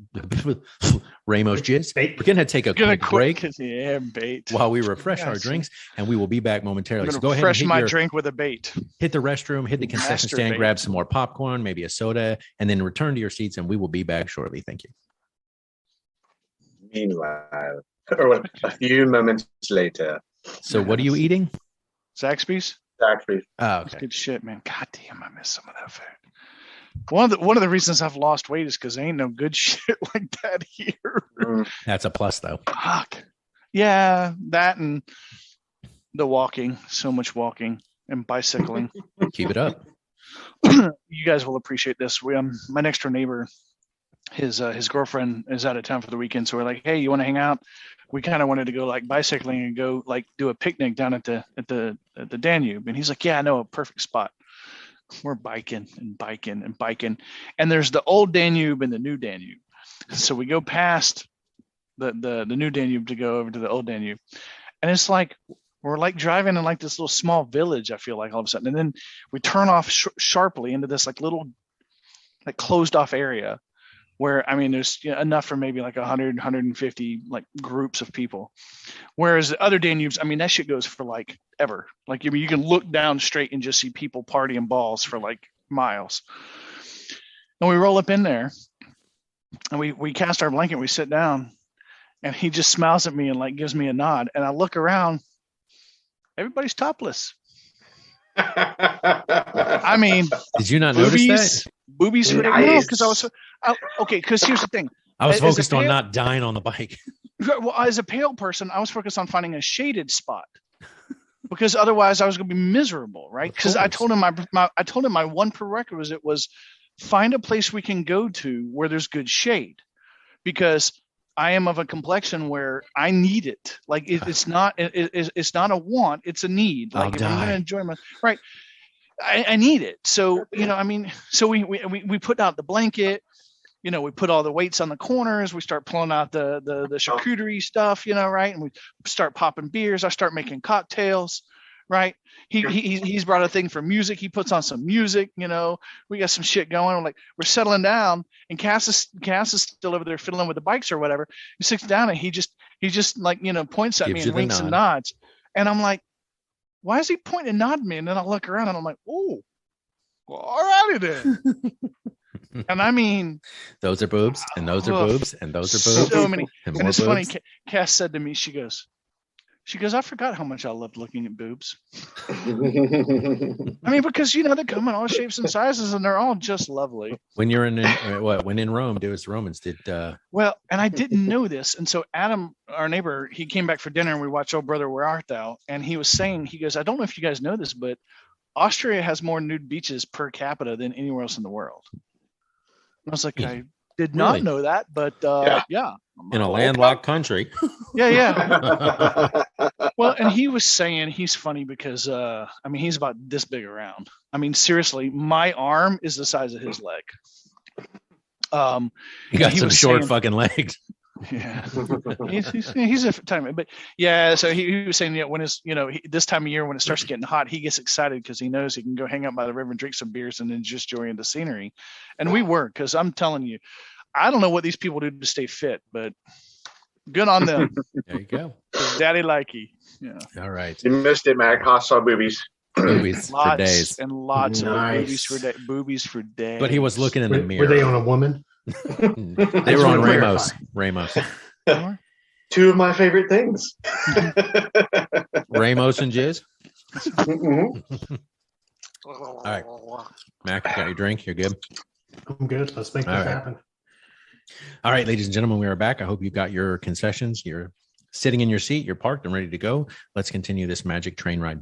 Ramos jizz. Bait. We're going to take a quick break Yeah, bait. while we refresh our Yes. drinks, and we will be back momentarily. I'm So gonna go ahead and refresh hit my drink with a bait. hit the restroom, hit the concession stand, Masturbate. grab some more popcorn, maybe a soda, and then return to your seats, and we will be back shortly. Thank you. Meanwhile, or a few moments later, So what are you eating? Zaxby's. actually, Oh, It's okay. good shit, man. God damn, I miss some of that food. One of the reasons I've lost weight is because there ain't no good shit like that here. That's a plus, though. Fuck. Yeah, that and the walking. So much walking and bicycling. Keep it up. You guys will appreciate this. My next door neighbor, his girlfriend is out of town for the weekend, so we're like, hey, you want to hang out? We kind of wanted to go like bicycling and go like do a picnic down at the Danube, and he's like, yeah, I know a perfect spot. We're biking, and there's the old Danube and the new Danube. So we go past the new Danube to go over to the old Danube, and it's like we're like driving in like this little small village. I feel like all of a sudden, and then we turn off sharply into this like little like closed off area where there's enough for maybe like 100 150 like groups of people, whereas the other Danubes, that shit goes for like ever. Like you can look down straight and just see people partying balls for like miles. And we roll up in there and we cast our blanket, we sit down, and he just smiles at me and like gives me a nod, and I look around, everybody's topless. Did you not notice that? Boobies for Nice. no, because because here's the thing. I was As a focused on pale- not dying on the bike. Well, as a pale person, I was focused on finding a shaded spot because otherwise I was going to be miserable, right? Of Because I course. told him I told him my one prerequisite was find a place we can go to where there's good shade, because I am of a complexion where I need it. Like it's not a want, it's a need. I'll Like if I'm going die. to enjoy my right, I need it. So so we put out the blanket. We put all the weights on the corners. We start pulling out the charcuterie stuff, right? And we start popping beers. I start making cocktails, right? He's brought a thing for music. He puts on some music. We got some shit going. We're settling down, and Cass is still over there fiddling with the bikes or whatever. He sits down and he just points at me and winks and nods, and I'm like, why is he pointing and nodding me? And then I look around and I'm like, oh, well, all righty then. And I mean, those are boobs, and those are boobs, and those are boobs. So many. And it's funny. Cass said to me, she goes, I forgot how much I loved looking at boobs. I mean, because they come in all shapes and sizes, and they're all just lovely. When you're when in Rome, do as the Romans did. Well, and I didn't know this, and so Adam, our neighbor, he came back for dinner, and we watched Oh Brother, Where Art Thou? And he was saying, he goes, I don't know if you guys know this, but Austria has more nude beaches per capita than anywhere else in the world. I was like, I did not know that, but yeah. In a landlocked country. Yeah. Well, and he was saying, he's funny because, he's about this big around. I mean, seriously, my arm is the size of his leg. He got some short fucking legs. Yeah, he's a time, but yeah. So he was saying, when it's this time of year when it starts getting hot, he gets excited because he knows he can go hang out by the river and drink some beers and then just enjoy the scenery. And we were, because I'm telling you, I don't know what these people do to stay fit, but good on them. There you go, Daddy likey. Yeah. All right, you missed it, Mac. Hot saw boobies. Boobies for days and lots of boobies for days. But he was looking in the mirror. Were they on a woman? They were on Ramos. Two of my favorite things. Ramos and Jizz. All right, Mac, you got your drink? You're good? I'm good. Let's make this happen. All right, ladies and gentlemen, we are back. I hope you've got your concessions. You're sitting in your seat. You're parked and ready to go. Let's continue this magic train ride.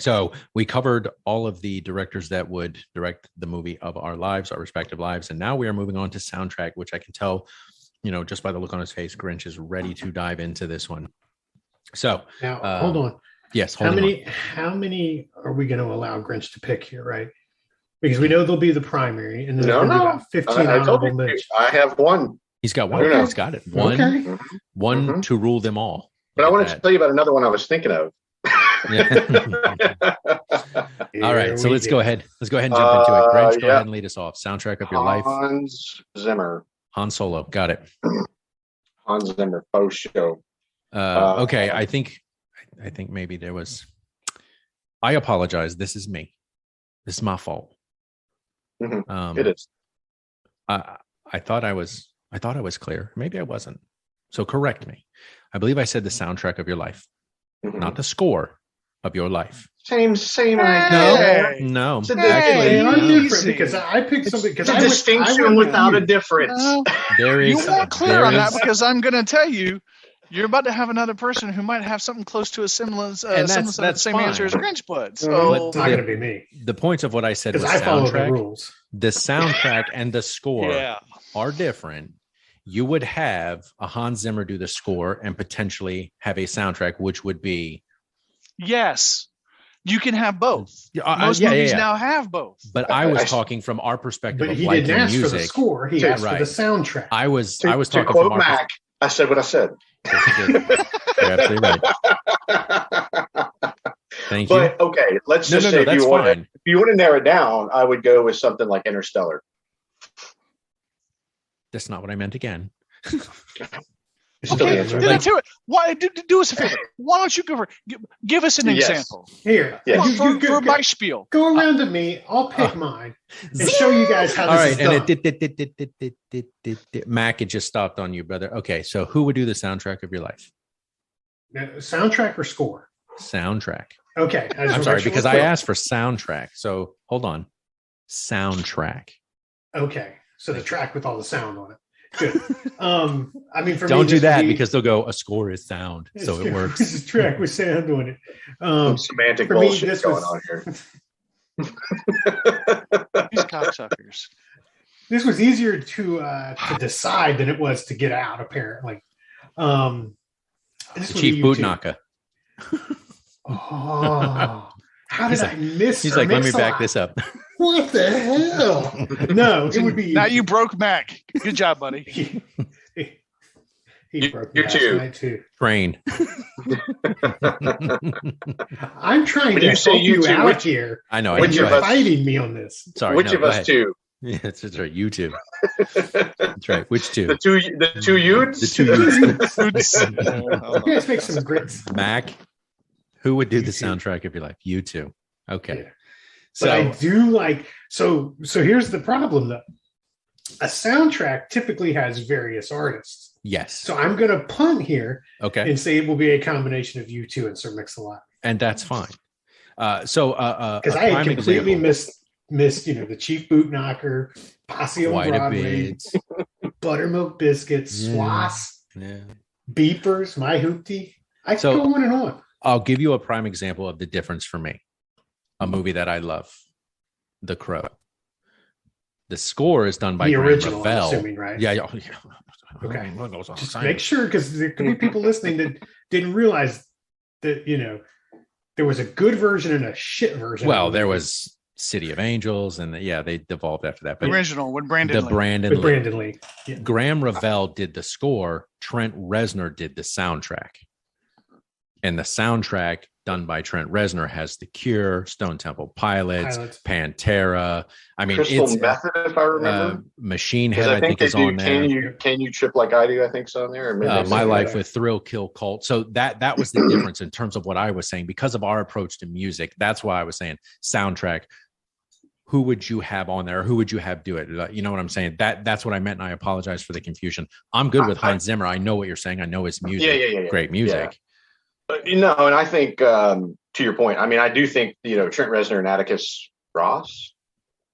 So we covered all of the directors that would direct the movie of our lives, our respective lives. And now we are moving on to soundtrack, which I can tell, just by the look on his face, Grinch is ready to dive into this one. So now, hold on. Yes. How many are we going to allow Grinch to pick here, right? Because we know there'll be the primary, and then there'll be about 15 honorable mentions. I have one. He's got one. He's got it. One to rule them all. But I wanted to tell you about another one I was thinking of. All right, so let's go ahead. Let's go ahead and jump into it. Grinch, go ahead and lead us off. Soundtrack of your life. Hans Zimmer. Han Solo. Got it. Hans Zimmer. Post show. Okay, I think maybe there was. I apologize. This is me. This is my fault. Mm-hmm. It is. I thought I was clear. Maybe I wasn't. So correct me. I believe I said the soundtrack of your life, not the score of your life. Same idea. No. Actually, I'm different because I picked something. Because it's a distinction without a difference. There is. You weren't clear on that because I'm going to tell you, you're about to have another person who might have something close to a semblance, that's the same answer as Grinch would. So it's not going to be me. The points of what I said was I follow soundtrack. The rules. The soundtrack and the score are different. You would have a Hans Zimmer do the score and potentially have a soundtrack, which would be. Yes, you can have both. Most movies now have both. But I was talking from our perspective of he liking didn't ask music. For the score. He asked for the soundtrack. I was to talking quote from Mac. I said what I said. You're absolutely right. Thank you. But okay, let's just say if you want to narrow it down, I would go with something like Interstellar. That's not what I meant again. Okay, why do us a favor? Why don't you give us an example here for my spiel? Go around to me. I'll pick mine and show you guys how this is done. Mac, it just stopped on you, brother. Okay, so who would do the soundtrack of your life? Soundtrack or score? Soundtrack. Okay, I'm sorry because I asked for soundtrack. So hold on, soundtrack. Okay, so the track with all the sound on it. Good. I mean, for don't do that because they'll go. A score is sound, so it works. This is track with sound on it. Semantic bullshit going on here. These cocksuckers. This was easier to decide than it was to get out. Apparently, Chief Bootnaka. Oh, how did I miss? He's like, let me back this up. What the hell? No, it would be. Now you broke Mac. Good job, buddy. He broke me last night too. Train. I'm trying to help you out here. I know. Which You're of us fighting me on this. Sorry. Which of us two? Yeah, that's right. You two. That's right. Which two? The two Utes? The two Utes. You guys make some grits. Mac, who would do the soundtrack of your life? You two. Okay. Yeah. So I do like so here's the problem though. A soundtrack typically has various artists. Yes. So I'm gonna punt here and say it will be a combination of U2 and Sir Mix-a-Lot. And that's fine. Because I had completely missed the Chief Boot Knocker, Posse on Broadway, Buttermilk Biscuits, Swass, Beepers, My Hoopty. I can go on and on. I'll give you a prime example of the difference for me. A movie that I love, The Crow. The score is done by the Graham original, Revell. I'm assuming, right? Yeah. Okay. Just make sure, because there could be people listening that didn't realize that there was a good version and a shit version. Well, there was City of Angels, and they devolved after that. But the original with Brandon Lee. Brandon Lee. Yeah. Graham Revell did the score. Trent Reznor did the soundtrack. And the soundtrack done by Trent Reznor has The Cure, Stone Temple Pilots, Pantera. I mean, Crystal it's Method, if I remember. Machine Head, I think is on there. Can you Trip Like I Do? I think's on there. My Life with Thrill Kill Cult. So that was the difference in terms of what I was saying because of our approach to music. That's why I was saying soundtrack. Who would you have on there? Who would you have do it? You know what I'm saying? That's what I meant, and I apologize for the confusion. I'm good with Hans Zimmer. I know what you're saying. I know his music. Yeah. Great music. Yeah. And I think to your point, I mean, I do think Trent Reznor and Atticus Ross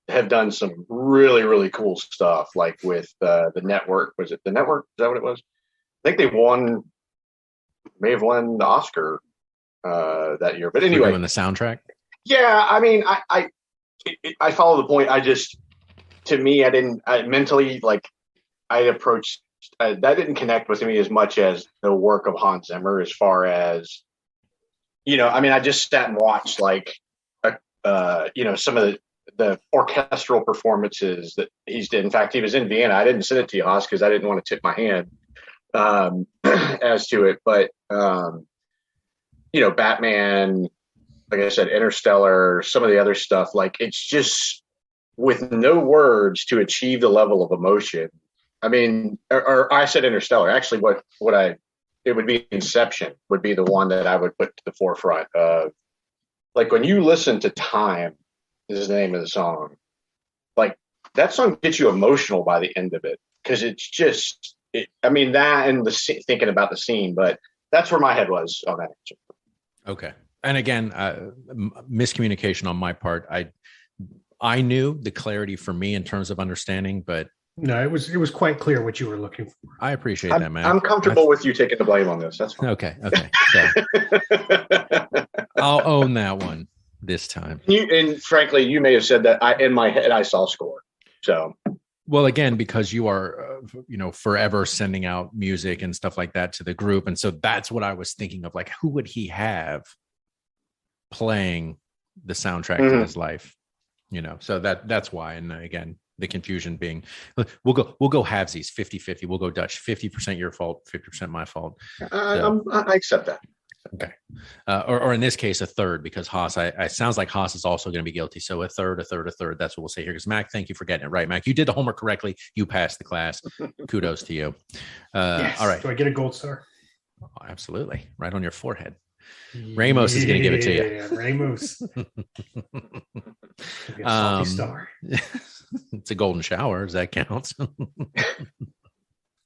have done some really, really cool stuff, like with the Network. Was it the Network? Is that what it was? I think they may have won the Oscar that year. But anyway, doing the soundtrack. Yeah, I mean, I follow the point. To me, I approached. That didn't connect with me as much as the work of Hans Zimmer, as far as, I just sat and watched some of the orchestral performances that he's did. In fact, he was in Vienna. I didn't send it to you, Haas, because I didn't want to tip my hand as to it. But, Batman, like I said, Interstellar, some of the other stuff, it's just with no words to achieve the level of emotion. I mean, or I said Interstellar. Actually, it would be Inception would be the one that I would put to the forefront of. Like when you listen to Time, is the name of the song. Like that song gets you emotional by the end of it because it's just. That and thinking about the scene, but that's where my head was on that answer. Okay, and again, miscommunication on my part. I knew the clarity for me in terms of understanding, but. No, it was quite clear what you were looking for. I appreciate that, man. I'm comfortable with you taking the blame on this. That's fine. Okay. So, I'll own that one this time. And frankly, you may have said that in my head I saw score. So, well, again, because you are, forever sending out music and stuff like that to the group, and so that's what I was thinking of. Like, who would he have playing the soundtrack to his life? So that's why. And again. The confusion being, we'll go halvesies, 50-50. We'll go Dutch, 50% your fault, 50% my fault. I accept that. Okay. Or in this case, a third, because Haas, I sounds like Haas is also going to be guilty. So a third. That's what we'll say here. Because Mac, thank you for getting it right. Mac, you did the homework correctly. You passed the class. Kudos to you. Yes. All right. Do I get a gold star? Oh, absolutely. Right on your forehead. Ramos is going to give it to you. Yeah, Ramos. Salty star. It's a golden shower. Does that count?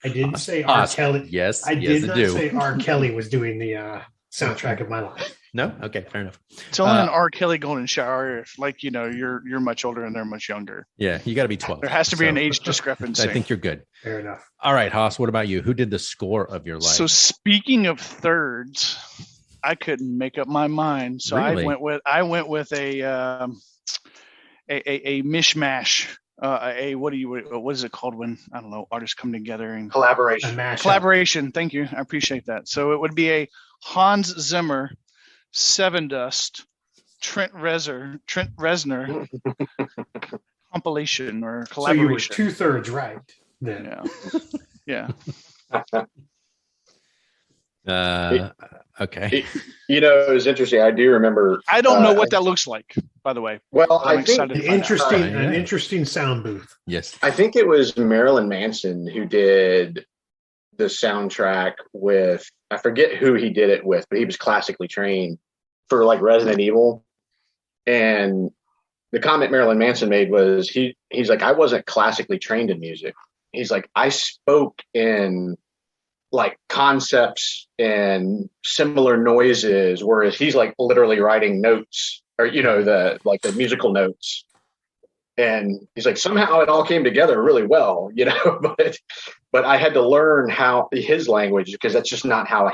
I didn't say R. Kelly. Yes, I did not say R. Kelly was doing the soundtrack of my life. No, okay, fair enough. It's only an R. Kelly golden shower if, you're much older and they're much younger. Yeah, you got to be 12. There has to be an age discrepancy. I think you're good. Fair enough. All right, Haas. What about you? Who did the score of your life? So speaking of thirds, I couldn't make up my mind. So really? I went with a mishmash. What is it called when artists come together and collaboration. Thank you, I appreciate that. So it would be a Hans Zimmer, Seven Dust, Trent Reznor compilation or collaboration. So you were 2/3 right then. Yeah. Okay. It was interesting. I do remember. I don't know what that looks like, by the way. Well, I'm I think excited An to find out. interesting sound booth. Yes. I think it was Marilyn Manson who did the soundtrack with, I forget who he did it with, but he was classically trained for like Resident Evil. And the comment Marilyn Manson made was he's like, I wasn't classically trained in music. He's like, I spoke in like concepts and similar noises, whereas he's like literally writing notes or, the musical notes. And he's like, somehow it all came together really well, but I had to learn how his language, because that's just not how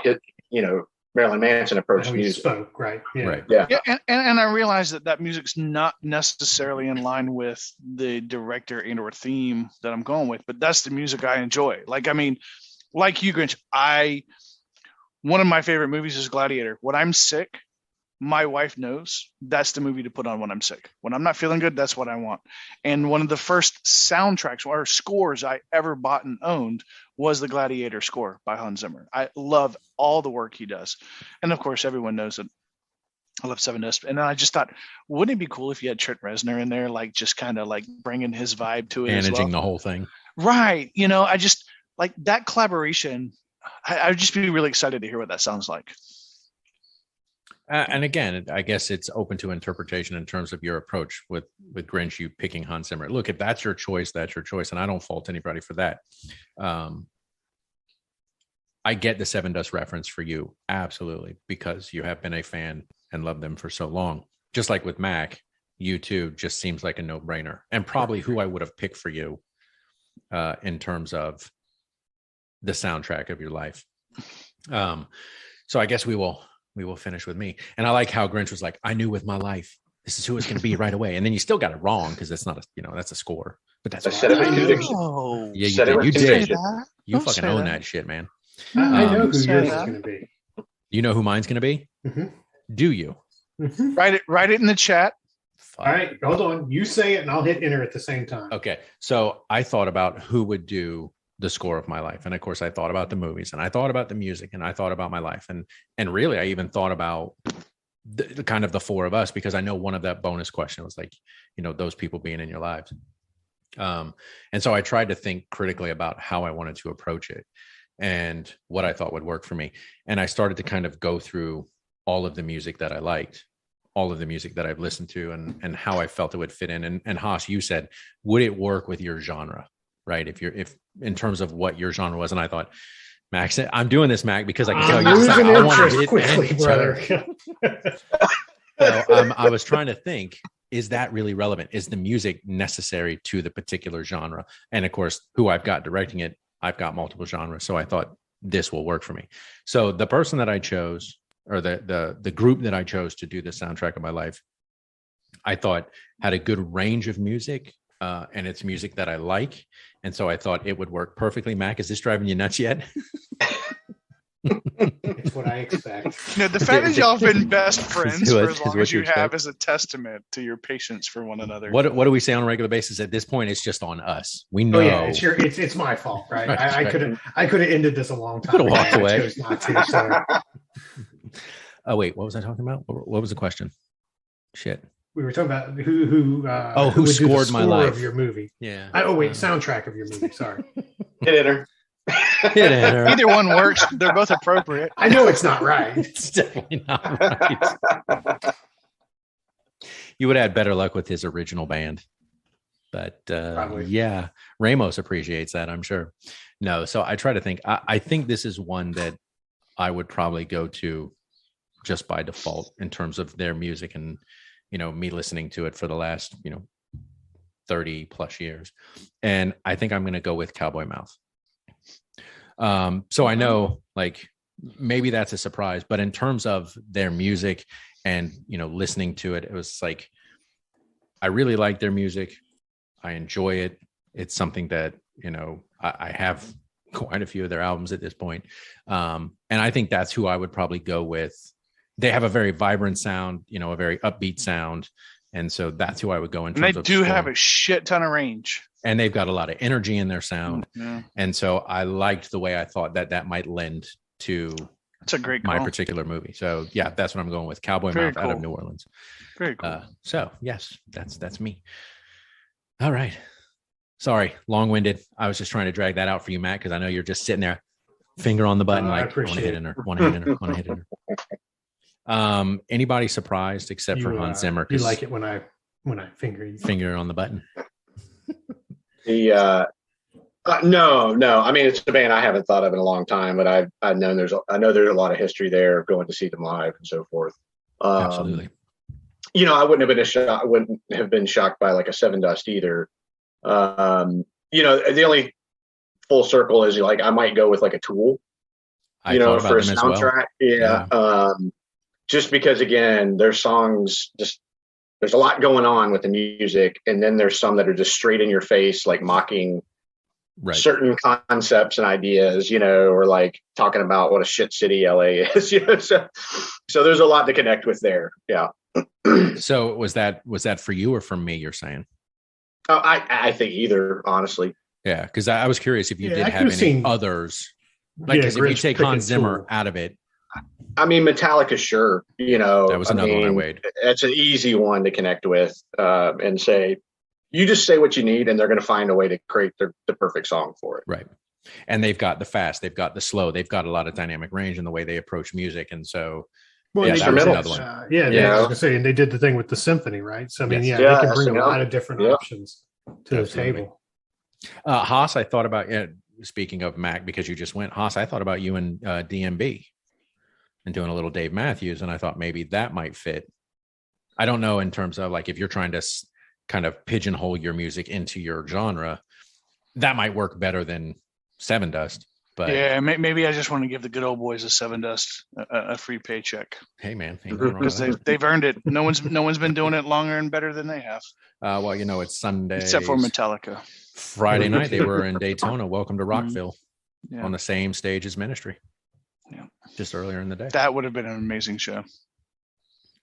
Marilyn Manson approached music. Spoke, right? Yeah. Right. Yeah, and I realize that music's not necessarily in line with the director and or theme that I'm going with, but that's the music I enjoy. Like you, Grinch, one of my favorite movies is Gladiator. When I'm sick, my wife knows that's the movie to put on when I'm sick. When I'm not feeling good, that's what I want. And one of the first soundtracks or scores I ever bought and owned was the Gladiator score by Hans Zimmer. I love all the work he does. And of course, everyone knows that I love Seven Dust. And then I just thought, wouldn't it be cool if you had Trent Reznor in there, like just kind of like bringing his vibe to it Managing the whole thing. Right. I just like that collaboration. I would just be really excited to hear what that sounds like. And again, I guess it's open to interpretation in terms of your approach with Grinch, you picking Hans Zimmer. Look, if that's your choice, that's your choice. And I don't fault anybody for that. I get the Seven Dust reference for you. Absolutely. Because you have been a fan and loved them for so long. Just like with Mac, U2 just seems like a no-brainer, and probably who I would have picked for you in terms of the soundtrack of your life. So I guess we will finish with me. And I like how Grinch was like, I knew with my life, this is who it's going to be right away. And then you still got it wrong because that's not that's a score. But that's right. Yeah, you did. You fucking own that shit, man. I know who yours is going to be. You know who mine's going to be? Mm-hmm. Do you? Mm-hmm. Write it in the chat. All right, hold on. You say it and I'll hit enter at the same time. Okay. So I thought about who would do the score of my life. And of course I thought about the movies, and I thought about the music, and I thought about my life. And really, I even thought about the kind of the four of us, because I know one of that bonus question was like, those people being in your lives. And so I tried to think critically about how I wanted to approach it and what I thought would work for me. And I started to kind of go through all of the music that I liked, all of the music that I've listened to, and how I felt it would fit in. And Haas, you said, would it work with your genre? Right. If in terms of what your genre was. And I thought, Mac said, I'm doing this, Mac, because I can tell you I want to quickly, brother. I was trying to think, is that really relevant? Is the music necessary to the particular genre? And of course, who I've got directing it, I've got multiple genres. So I thought this will work for me. So the person that I chose, or the group that I chose to do the soundtrack of my life, I thought had a good range of music. And it's music that I like. And so I thought it would work perfectly. Mac, is this driving you nuts yet? It's what I expect. The fact that y'all have been best friends for as long as you have is a testament to your patience for one another. What do we say on a regular basis? At this point, it's just on us. We know. Oh, yeah, it's my fault, right? I could have ended this a long time ago. Walked away. I chose not to, so. Oh wait, what was I talking about? What was the question? Shit. We were talking about who scored my life of your movie. Yeah. Soundtrack of your movie. Sorry. Hit enter. Either one works. They're both appropriate. I know it's not right. It's definitely not right. You would have had better luck with his original band. But yeah, Ramos appreciates that, I'm sure. No, so I try to think. I think this is one that I would probably go to just by default in terms of their music and me listening to it for the last 30 plus years. And I think I'm going to go with Cowboy Mouth. So I know, like, maybe that's a surprise, but in terms of their music and listening to it, it was like, I really like their music. I enjoy it. It's something that I have quite a few of their albums at this point. And I think that's who I would probably go with. They have a very vibrant sound, a very upbeat sound. And so that's who I would go in terms of. And they do have a shit ton of range. And they've got a lot of energy in their sound. Yeah. And so I liked the way I thought that might lend to It's a great my call. particular movie. So yeah, that's what I'm going with. Cowboy Very Mouth out of cool. New Orleans. Very cool. So yes, that's me. All right. Sorry, long-winded. I was just trying to drag that out for you, Matt, because I know you're just sitting there, finger on the button, I like, I want to hit appreciate her, want to hit her, want to hit her. Anybody surprised except for Hans Zimmer? You like it when I finger you. Finger on the button. No. I mean, it's a band I haven't thought of in a long time, but I know there's a lot of history there of going to see them live and so forth. Absolutely. I wouldn't have been shocked by like a Seven Dust either. The only full circle is like I might go with like a Tool, for a soundtrack. Yeah. Just because again, their songs there's a lot going on with the music, and then there's some that are just straight in your face, like mocking certain concepts and ideas, or like talking about what a shit city LA is, so there's a lot to connect with there. Yeah. So was that for you or for me, you're saying? Oh, I think either, honestly. Yeah, because I was curious if you did have any others. Like, if you take Hans Zimmer out of it. I mean, Metallica, sure. That was another one I weighed. It's an easy one to connect with and say, you just say what you need, and they're going to find a way to create the perfect song for it. Right. And they've got the fast, they've got the slow, they've got a lot of dynamic range in the way they approach music. And so, that was another one. I was going to say, and they did the thing with the symphony, right? So, I mean, they can bring a lot of different options to the table. Haas, I thought about, speaking of Mac, because you just went, Haas, I thought about you and DMB and doing a little Dave Matthews, and I thought maybe that might fit. I don't know in terms of like if you're trying to kind of pigeonhole your music into your genre, that might work better than Seven Dust. But yeah, maybe I just want to give the good old boys of Seven Dust a free paycheck. Hey man, because they've earned it. No one's been doing it longer and better than they have. Well, it's Sunday, except for Metallica. Friday night they were in Daytona. Welcome to Rockville, on the same stage as Ministry. Yeah, just earlier in the day. That would have been an amazing show.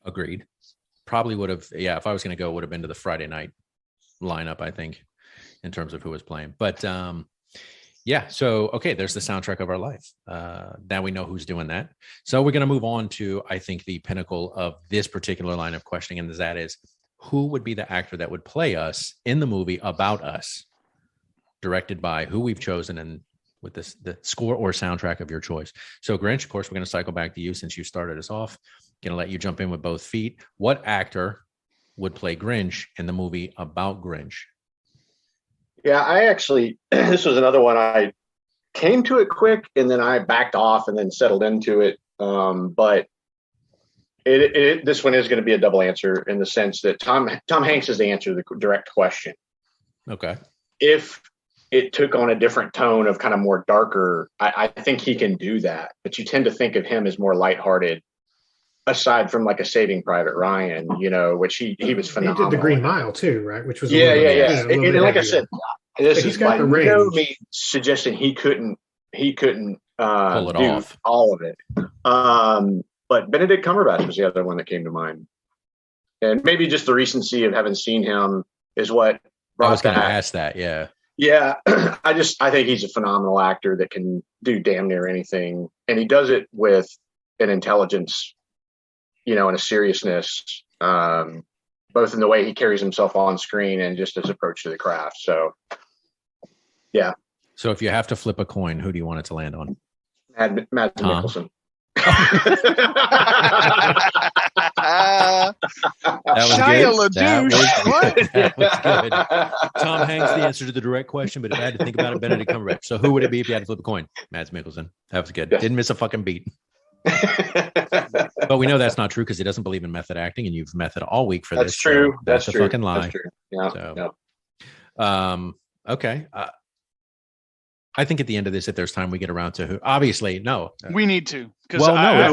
Agreed. Probably would have. Yeah, if I was going to go, it would have been to the Friday night lineup, I think, in terms of who was playing. But so okay, there's the soundtrack of our life. Now we know who's doing that. So we're going to move on to, I think, the pinnacle of this particular line of questioning, and that is, who would be the actor that would play us in the movie about us, directed by who we've chosen, and with the score or soundtrack of your choice. So Grinch, of course, we're going to cycle back to you since you started us off. Going to let you jump in with both feet. What actor would play Grinch in the movie about Grinch? Yeah, I actually, this was another one I came to it quick, and then I backed off and then settled into it. But this one is going to be a double answer in the sense that Tom Hanks is the answer to the direct question. Okay. If it took on a different tone of kind of more darker, I think he can do that. But you tend to think of him as more lighthearted, aside from like a Saving Private Ryan, which he was phenomenal. He did the Green Mile too, right? Which was and like I said, this is by no means suggesting he couldn't pull it off, all of it. But Benedict Cumberbatch was the other one that came to mind, and maybe just the recency of having seen him is what I was going to ask that. Yeah, I think he's a phenomenal actor that can do damn near anything, and he does it with an intelligence, and a seriousness, both in the way he carries himself on screen and just his approach to the craft. So, yeah. So if you have to flip a coin, who do you want it to land on? Matt Nicholson. That was good. That was good. Tom Hanks, the answer to the direct question, but if I had to think about it, Benedict Cumberbatch. So who would it be if you had to flip a coin? Mads Mikkelsen. That was good. Didn't miss a fucking beat. But we know that's not true because he doesn't believe in method acting, and you've method all week for this. That's true. So that's a true. Fucking lie. That's true. Yeah. So, okay. I think at the end of this, if there's time, we get around to who. Obviously, no. We need to. I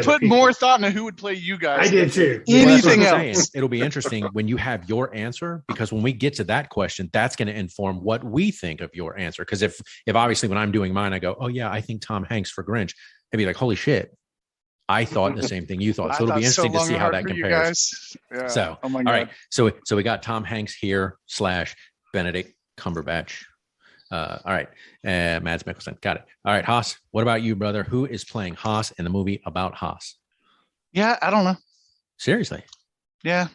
put more thought into who would play you guys. I did too. Anything else? It'll be interesting when you have your answer, because when we get to that question, that's going to inform what we think of your answer. Because if obviously when I'm doing mine, I go, oh yeah, I think Tom Hanks for Grinch. I'd be like, holy shit, I thought the same thing you thought. So it'll be interesting to see how that compares. Yeah. So, oh my God. All right. So we got Tom Hanks here / Benedict Cumberbatch. All right. Mads Mikkelsen. Got it. All right. Haas, what about you, brother? Who is playing Haas in the movie about Haas? Yeah, I don't know. Seriously? Yeah.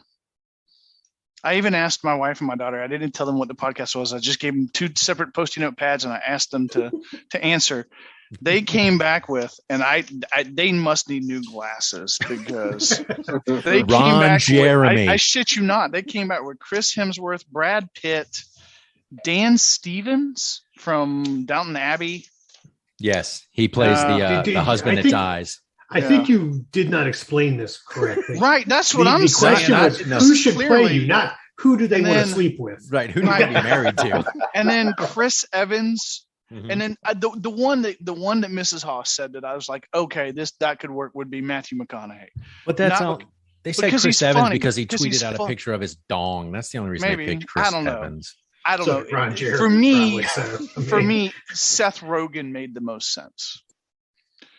I even asked my wife and my daughter. I didn't tell them what the podcast was. I just gave them 2 separate Post-it note pads, and I asked them to answer. They came back with, and they must need new glasses because they came back Jeremy. I shit you not. They came back with Chris Hemsworth, Brad Pitt, Dan Stevens from Downton Abbey. Yes, he plays the husband that dies. I think you did not explain this correctly. Right, that's what I'm saying. The question was, who should play you, not who do they want to sleep with. Right, who do you be married to? And then Chris Evans, and then the one that Mrs. Haas said that I was like, okay, that could work would be Matthew McConaughey. But that's they said Chris Evans because he tweeted out a picture of his dong. That's the only reason they picked Chris Evans. I don't know. Ron Jeremy, for me, Seth Rogen made the most sense.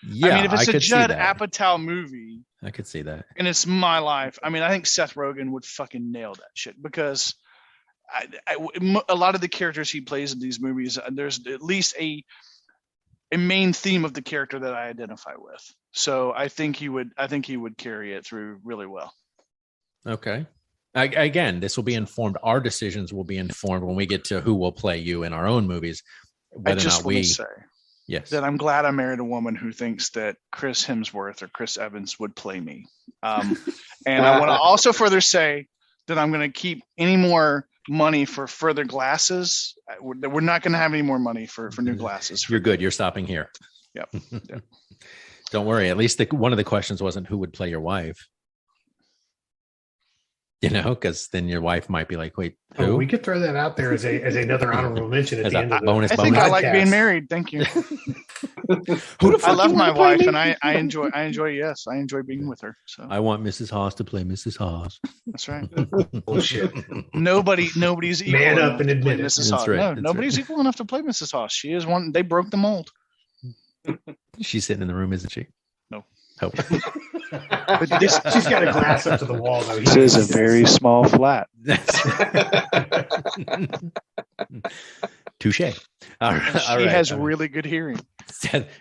Yeah, I mean, if it's a Judd Apatow movie, I could see that, and it's my life. I mean, I think Seth Rogen would fucking nail that shit because a lot of the characters he plays in these movies, there's at least a main theme of the character that I identify with. So I think he would carry it through really well. Okay. Again, this will be informed. Our decisions will be informed when we get to who will play you in our own movies. I just want to say. Yes. That I'm glad I married a woman who thinks that Chris Hemsworth or Chris Evans would play me. And I want to also further say that I'm going to keep any more money for further glasses. We're not going to have any more money for new glasses. You're good. You're stopping here. Yep. Don't worry. At least one of the questions wasn't who would play your wife. Because then your wife might be like, "Wait, who?" Oh, we could throw that out there as another honorable mention at the end of the bonus. I think I like being married. Thank you. I love my wife, and I enjoy. Yes, I enjoy being with her. So I want Mrs. Haas to play Mrs. Haas. That's right. Bullshit. Nobody's equal. Man up and admit it. Mrs. Haas. Right. No, nobody's equal enough to play Mrs. Haas. She is one. They broke the mold. She's sitting in the room, isn't she? No. Oh. But she's got a glass up to the wall, though. This is a very small flat. Touche. All right. She has really good hearing.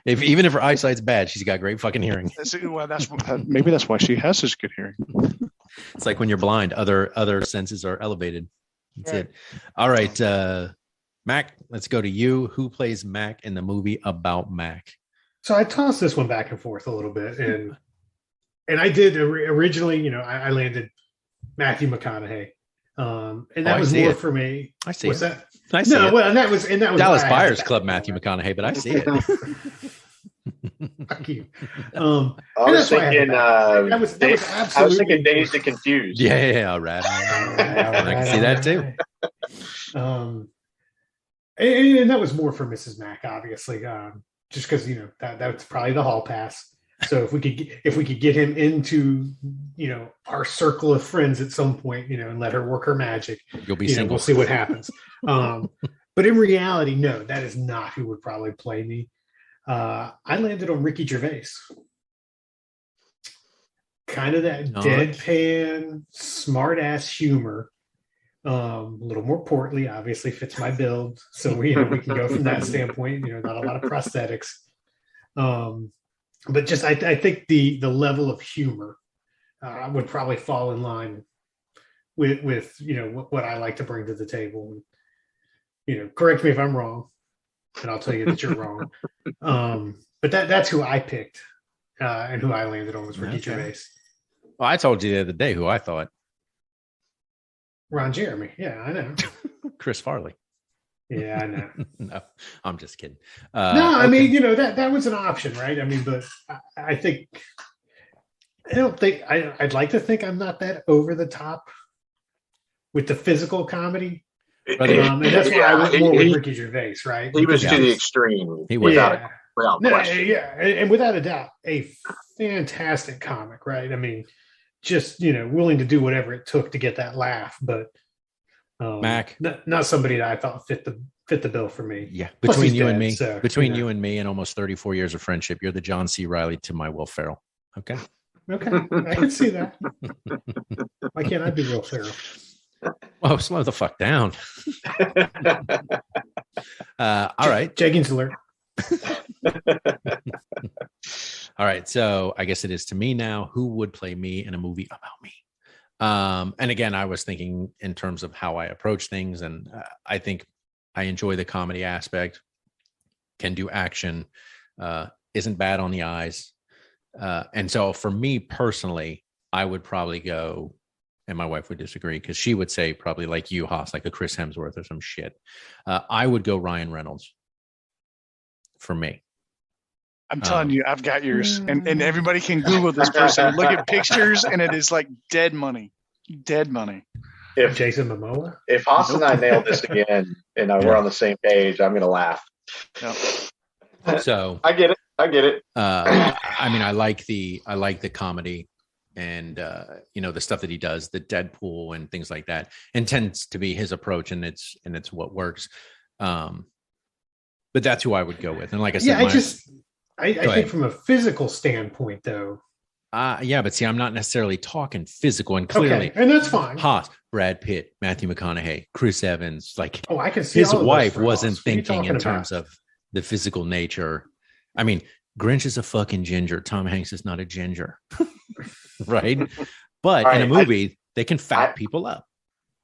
Even if her eyesight's bad, she's got great fucking hearing. Well, maybe that's why she has such good hearing. It's like when you're blind, other senses are elevated. That's right. It. All right, Mac. Let's go to you. Who plays Mac in the movie about Mac? So I tossed this one back and forth a little bit, and I did originally. I landed Matthew McConaughey, and that was more for me. I see. What's that? I see. Well, and that was Dallas Buyers Club Matthew McConaughey, but I see it. Fuck you. I was thinking. That was absolutely. I was thinking Dazed and Confused. Yeah. All right. I can see that too. And that was more for Mrs. Mack, obviously. Just because that's probably the hall pass. So if we could get him into our circle of friends at some point, and let her work her magic, you'll be single. We'll see what happens. But in reality, no, that is not who would probably play me. I landed on Ricky Gervais. Kind of that deadpan, smart ass humor. A little more portly, obviously fits my build. So we can go from that standpoint, not a lot of prosthetics. But just, I think the level of humor would probably fall in line with what I like to bring to the table. Correct me if I'm wrong, and I'll tell you that you're wrong. But that's who I picked, and who I landed on was Ricky Gervais. Well, I told you the other day who I thought. Ron Jeremy. Yeah, I know. Chris Farley. Yeah, I know. No, I'm just kidding. I mean, that was an option, right? I mean, but I think I'd like to think I'm not that over the top with the physical comedy. And that's why I went more with Ricky Gervais, right? He was to the extreme. He was without question. Yeah, and without a doubt, a fantastic comic, right? I mean, just willing to do whatever it took to get that laugh, but Mac, not somebody that I thought fit the bill for me. Yeah, between you and me, you and me, and almost 34 years of friendship, you're the John C. Reilly to my Will Ferrell. Okay, I can see that. Why can't I be Will Ferrell? Oh, slow the fuck down. All right. Jeggings alert. All right. So I guess it is to me now. Who would play me in a movie about me? And again, I was thinking in terms of how I approach things, and I think I enjoy the comedy aspect, can do action, isn't bad on the eyes. And so for me personally, I would probably go, and my wife would disagree because she would say probably like you, Haas, like a Chris Hemsworth or some shit. I would go Ryan Reynolds for me. I'm telling you, I've got yours, and everybody can Google this person. Look at pictures, and it is like dead money. Dead money. If Jason Momoa. If Haas and I nail this again, and we're on the same page, I'm gonna laugh. Yep. So I get it. I mean, I like the comedy, and the stuff that he does, the Deadpool and things like that, and tends to be his approach, and it's what works. But that's who I would go with. And like I said, I think from a physical standpoint, though. But see, I'm not necessarily talking physical, and clearly, and that's fine. Haas, Brad Pitt, Matthew McConaughey, Chris Evans, like I can see his wife wasn't thinking in terms about? of the physical nature. I mean, Grinch is a fucking ginger. Tom Hanks is not a ginger, right? But in a movie, they can fat people up.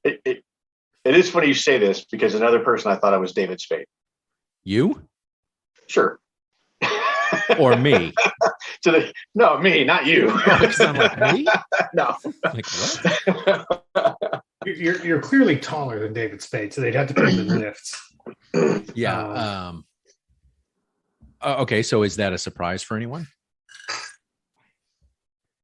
It is funny you say this because another person I thought it was David Spade. You? Sure. Or me? No, me, not you. You sound like me? No. Like what? You're clearly taller than David Spade, so they'd have to put him in lifts. Yeah. Okay, so is that a surprise for anyone?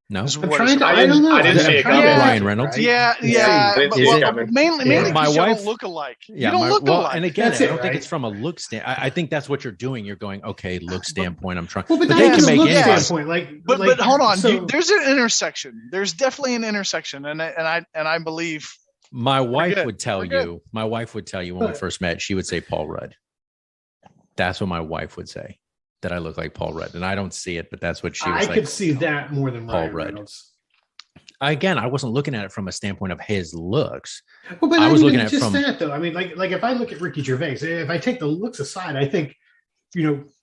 No, I don't know. I didn't see it coming. Ryan Reynolds. Yeah. Mainly my because wife you don't look alike. Yeah, you don't look alike. And again, I don't think it's from a look standpoint. I think that's what you're doing. You're going, okay, look standpoint. I'm trying. Well, but they can make look anybody. standpoint. But hold on. There's an intersection. There's definitely an intersection, and I believe. My wife would tell you. My wife would tell you when we first met. She would say Paul Rudd. That's what my wife would say. That I look like Paul Rudd, and I don't see it, but that's what she was I could see that more than Paul Ryan Rudd. Reynolds. Again, I wasn't looking at it from a standpoint of his looks. Well, but I was looking at just from that though. I mean, like if I look at Ricky Gervais, if I take the looks aside, I think,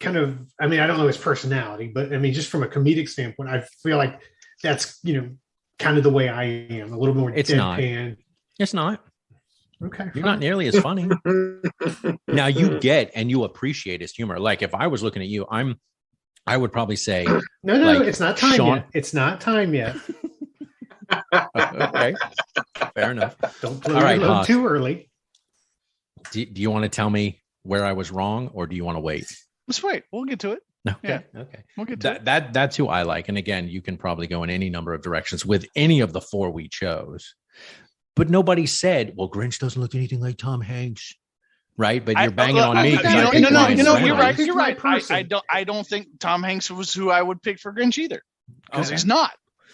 kind of. I mean, I don't know his personality, but I mean, just from a comedic standpoint, I feel like that's kind of the way I am. A little more deadpan. It's not. Okay, you're not nearly as funny. Now you get and you appreciate his humor. Like if I was looking at you, I would probably say no, it's not time yet. It's not time yet. Okay, fair enough. Don't play load too early. Do you want to tell me where I was wrong, or do you want to wait? Let's wait. We'll get to it. Okay. We'll get to it. That's who I like. And again, you can probably go in any number of directions with any of the four we chose. But nobody said, well, Grinch doesn't look anything like Tom Hanks. Right. But you're banging on me. You're right. You're right. I don't think Tom Hanks was who I would pick for Grinch either. Because he's not.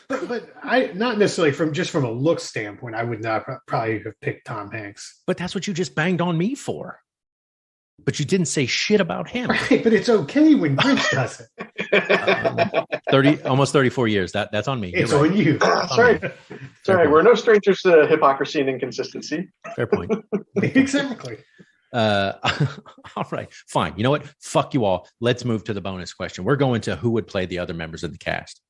But I not necessarily from a look standpoint, I would not probably have picked Tom Hanks. But that's what you just banged on me for. But you didn't say shit about him. Right, but it's okay when Grinch does it. Almost 34 years. That's on me. It's on you. Sorry. We're no strangers to hypocrisy and inconsistency. Fair point. Exactly. All right, fine. You know what? Fuck you all. Let's move to the bonus question. We're going to who would play the other members of the cast.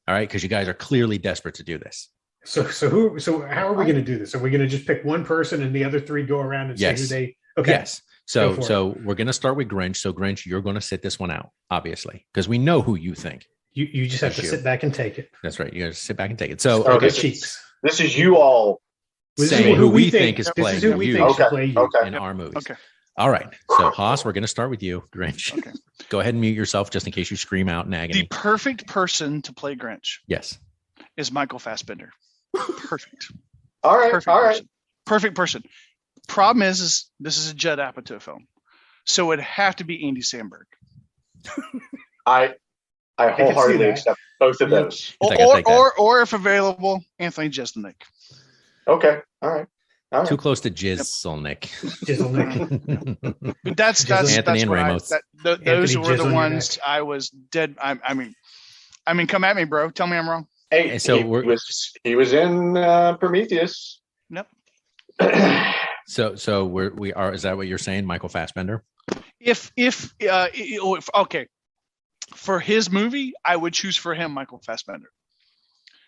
All right, because you guys are clearly desperate to do this. So how are we going to do this? Are we going to just pick one person and the other three go around and say who they? Okay. Yes. So we're going to start with Grinch. So Grinch, you're going to sit this one out, obviously, because we know who you think. You just have to sit back and take it. That's right. You got to sit back and take it. So this is you all saying who we think is playing who we think should play you in our movies. Okay. All right. So Haas, we're going to start with you, Grinch. Okay. Go ahead and mute yourself just in case you scream out in agony. The perfect person to play Grinch. Yes. Is Michael Fassbender. Perfect. All right. Perfect person. Problem is this is a Judd Apatow film, so it'd have to be Andy Samberg. I wholeheartedly accept both of those. Or if available, Anthony Jeselnik. Okay. All right. Too close to Jeselnik. But that's Anthony and Ramos. Those were the ones I was dead. I mean, come at me, bro. Tell me I'm wrong. Hey, so he was in Prometheus. Yep. So we are. Is that what you're saying, Michael Fassbender? If okay, for his movie, I would choose for him Michael Fassbender.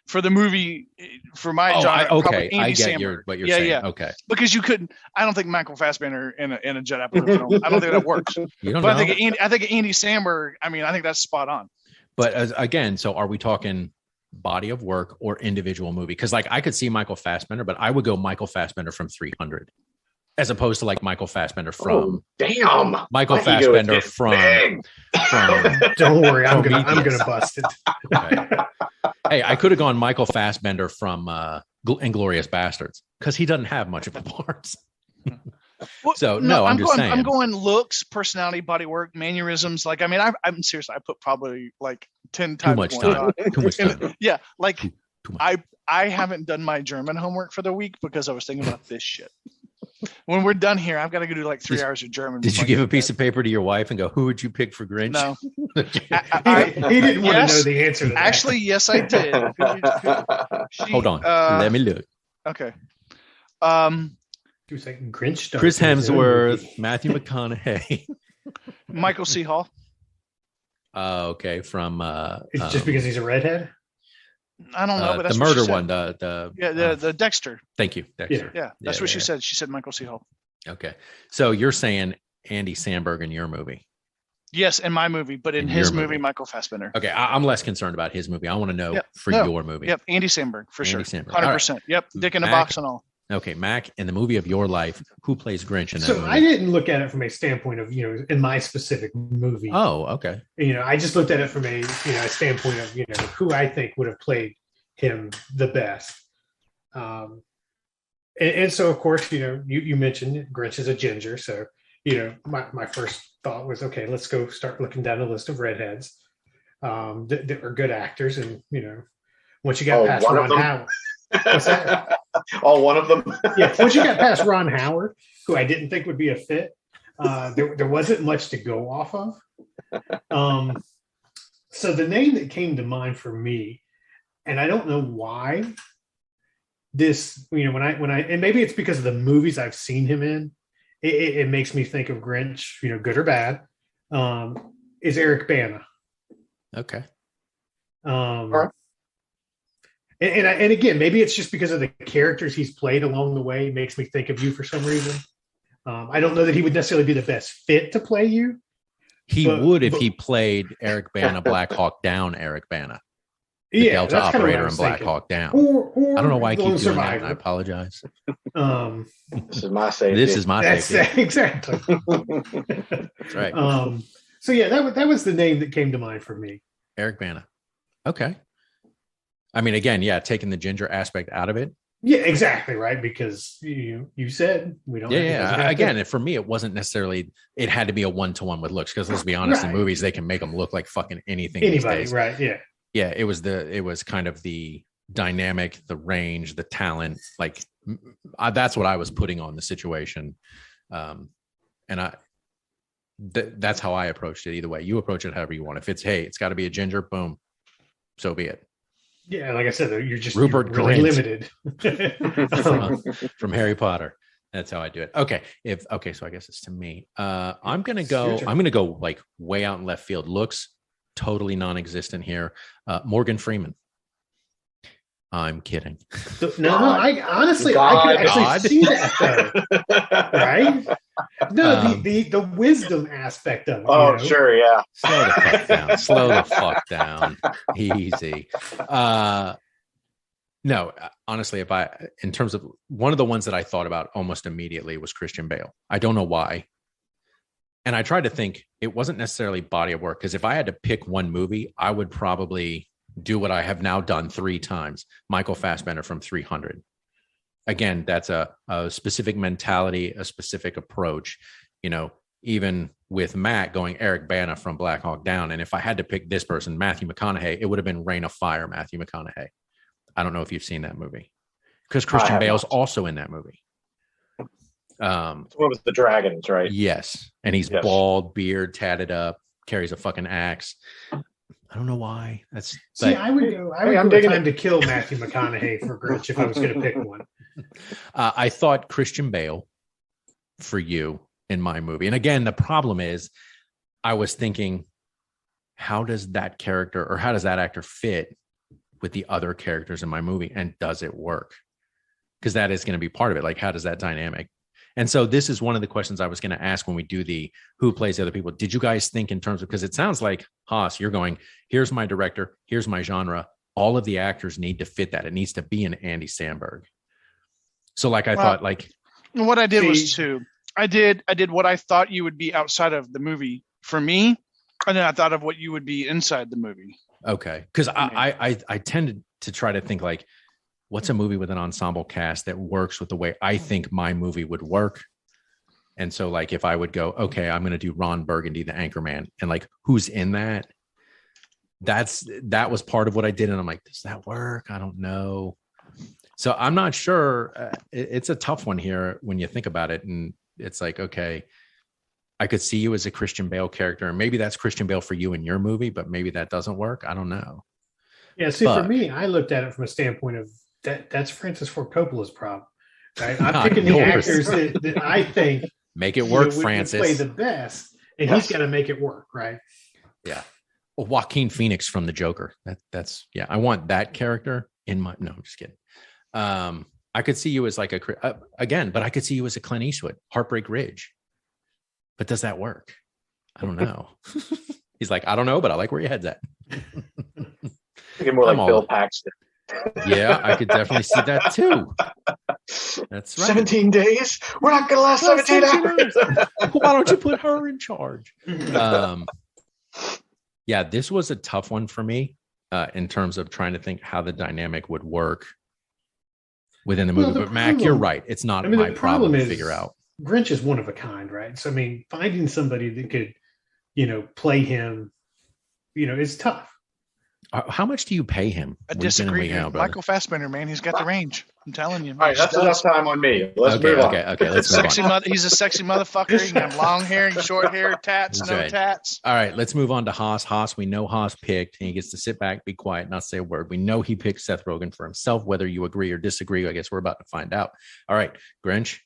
For the movie, for my genre, okay, Andy I get Samberg. what you're saying. Yeah. Okay, because you couldn't. I don't think Michael Fassbender in a Judd Apatow film. I don't think that works. You don't but know. I think Andy Samberg. I mean, I think that's spot on. But again, so are we talking body of work or individual movie? Because like I could see Michael Fassbender, but I would go Michael Fassbender from 300, as opposed to like Michael Fassbender from Michael Fassbender from. Don't worry, I'm gonna bust it. Okay. Hey, I could have gone Michael Fassbender from Inglourious Bastards because he doesn't have much of a parts. So no, I'm just saying. I'm going looks, personality, body work, mannerisms. Like, I mean, I'm serious. I put probably like 10 times too much time. Too much time. Yeah, like too much. I haven't done my German homework for the week because I was thinking about this shit. When we're done here, I've got to go do like 3 hours of German. Did you give a piece of paper to your wife and go, "Who would you pick for Grinch?" No, he didn't want to know the answer to that. Actually, yes, I did. Hold on, let me look. Okay. He was like Grinch. Chris Hemsworth, Matthew McConaughey, Michael C. Hall. Okay, from it's just because he's a redhead. I don't know, but that's the murder one. The Dexter. Thank you, Dexter. Yeah, that's what she said. She said Michael C. Hall. Okay, so you're saying Andy Samberg in your movie? Yes, in my movie, but in his movie, Michael Fassbender. Okay, I'm less concerned about his movie. I want to know your movie. Yep, Andy Samberg for sure. 100%. Right. Yep, Dick in a box and all. Okay, Mac, in the movie of your life, who plays Grinch in that movie? So I didn't look at it from a standpoint of, in my specific movie. Oh, okay. I just looked at it from a standpoint of, who I think would have played him the best. And so, of course, you mentioned Grinch is a ginger. So, my first thought was, okay, let's go start looking down a list of redheads that are good actors. And, once you got past Ron Howard. What's that? One of them. Yeah, once you got past Ron Howard, who I didn't think would be a fit, there wasn't much to go off of. So the name that came to mind for me, and I don't know why, this, when I and maybe it's because of the movies I've seen him in, it makes me think of Grinch, good or bad, is Eric Bana. Okay. And again, maybe it's just because of the characters he's played along the way makes me think of you for some reason. I don't know that he would necessarily be the best fit to play you. He would if he played Eric Bana, Black Hawk Down, Eric Bana. The Delta operator in Black Hawk Down. Or I don't know why I keep doing that, and I apologize. This is my safety. This is my safety. Exactly. That's right. So yeah, that was the name that came to mind for me. Eric Bana. Okay. I mean, again, taking the ginger aspect out of it. Yeah, exactly, right? Because you said we don't. Yeah. Again, for me, it wasn't necessarily. It had to be a 1-to-1 with looks because let's be honest, in movies they can make them look like fucking anything. Anybody, these days. Right? Yeah. Yeah, it was kind of the dynamic, the range, the talent. Like that's what I was putting on the situation, and that's how I approached it. Either way, you approach it however you want. If it's got to be a ginger, boom, so be it. Yeah, like I said, you're Rupert really limited from Harry Potter. That's how I do it. Okay, so I guess it's to me. I'm gonna go like way out in left field. Looks totally non-existent here. Morgan Freeman. I'm kidding. No, I honestly I could actually see that though. Right? No, the wisdom aspect of it. Oh, sure, yeah. Slow the fuck down. Easy. No, honestly, in terms of one of the ones that I thought about almost immediately was Christian Bale. I don't know why. And I tried to think it wasn't necessarily body of work, because if I had to pick one movie, I would probably do what I have now done 3 times. Michael Fassbender from 300. Again, that's a specific mentality, a specific approach, even with Matt going Eric Bana from Black Hawk Down. And if I had to pick this person, Matthew McConaughey, it would have been Reign of Fire, Matthew McConaughey. I don't know if you've seen that movie because Christian Bale's also in that movie. It's one with the dragons, right? Yes. And he's bald, beard, tatted up, carries a fucking axe. I don't know why. I would go Time to Kill Matthew McConaughey for Grinch if I was going to pick one. I thought Christian Bale for you in my movie. And again, the problem is I was thinking, how does that character or how does that actor fit with the other characters in my movie? And does it work? Because that is going to be part of it. Like, how does that dynamic? And so this is one of the questions I was going to ask when we do the who plays the other people. Did you guys think in terms of, because it sounds like Haas, you're going, here's my director, here's my genre. All of the actors need to fit that. It needs to be an Andy Samberg. So like, I thought like. What I did was I did what I thought you would be outside of the movie for me. And then I thought of what you would be inside the movie. Okay. Because I tended to try to think like, what's a movie with an ensemble cast that works with the way I think my movie would work? And so like, if I would go, okay, I'm going to do Ron Burgundy, the Anchorman, and like, who's in that? That was part of what I did. And I'm like, does that work? I don't know. So I'm not sure. It's a tough one here when you think about it. And it's like, okay, I could see you as a Christian Bale character, and maybe that's Christian Bale for you in your movie, but maybe that doesn't work. I don't know. Yeah. See, for me, I looked at it from a standpoint of that's Francis Ford Coppola's problem. Right? I'm picking the actors that I think make it work, Francis. Play the best, and he's got to make it work, right? Yeah. Well, Joaquin Phoenix from The Joker. That's I want that character in my. No, I'm just kidding. I could see you as like but I could see you as a Clint Eastwood, Heartbreak Ridge. But does that work? I don't know. He's like, I don't know, but I like where your head's at. Thinking more like Bill Paxton. Yeah, I could definitely see that too. That's right. 17 days? We're not going to last 17 hours. Why don't you put her in charge? Yeah, this was a tough one for me in terms of trying to think how the dynamic would work within the movie. But Mac, you're right. It's not my problem to figure out. Grinch is one of a kind, right? So, I mean, finding somebody that could, play him, is tough. How much do you pay him? I disagree. Michael Fassbender, man, he's got the range. I'm telling you. All right, that's enough time on me. Let's move on. Okay, let's move on. He's a sexy motherfucker. He can have long hair and short hair, tats, that's no right. Tats. All right, let's move on to Haas. Haas, we know Haas picked, and he gets to sit back, be quiet, not say a word. We know he picked Seth Rogen for himself. Whether you agree or disagree, I guess we're about to find out. All right, Grinch,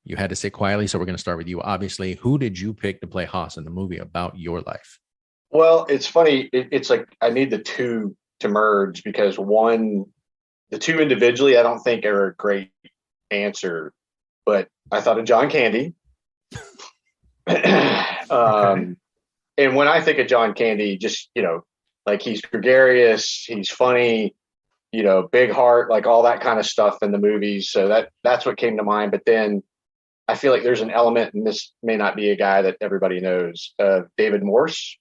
you had to sit quietly, so we're going to start with you. Obviously, who did you pick to play Haas in the movie about your life? Well, it's funny. It's like I need the two to merge because the two individually, I don't think are a great answer, but I thought of John Candy. And when I think of John Candy, just, like he's gregarious, he's funny, big heart, like all that kind of stuff in the movies. So that's what came to mind. But then I feel like there's an element, and this may not be a guy that everybody knows, David Morse.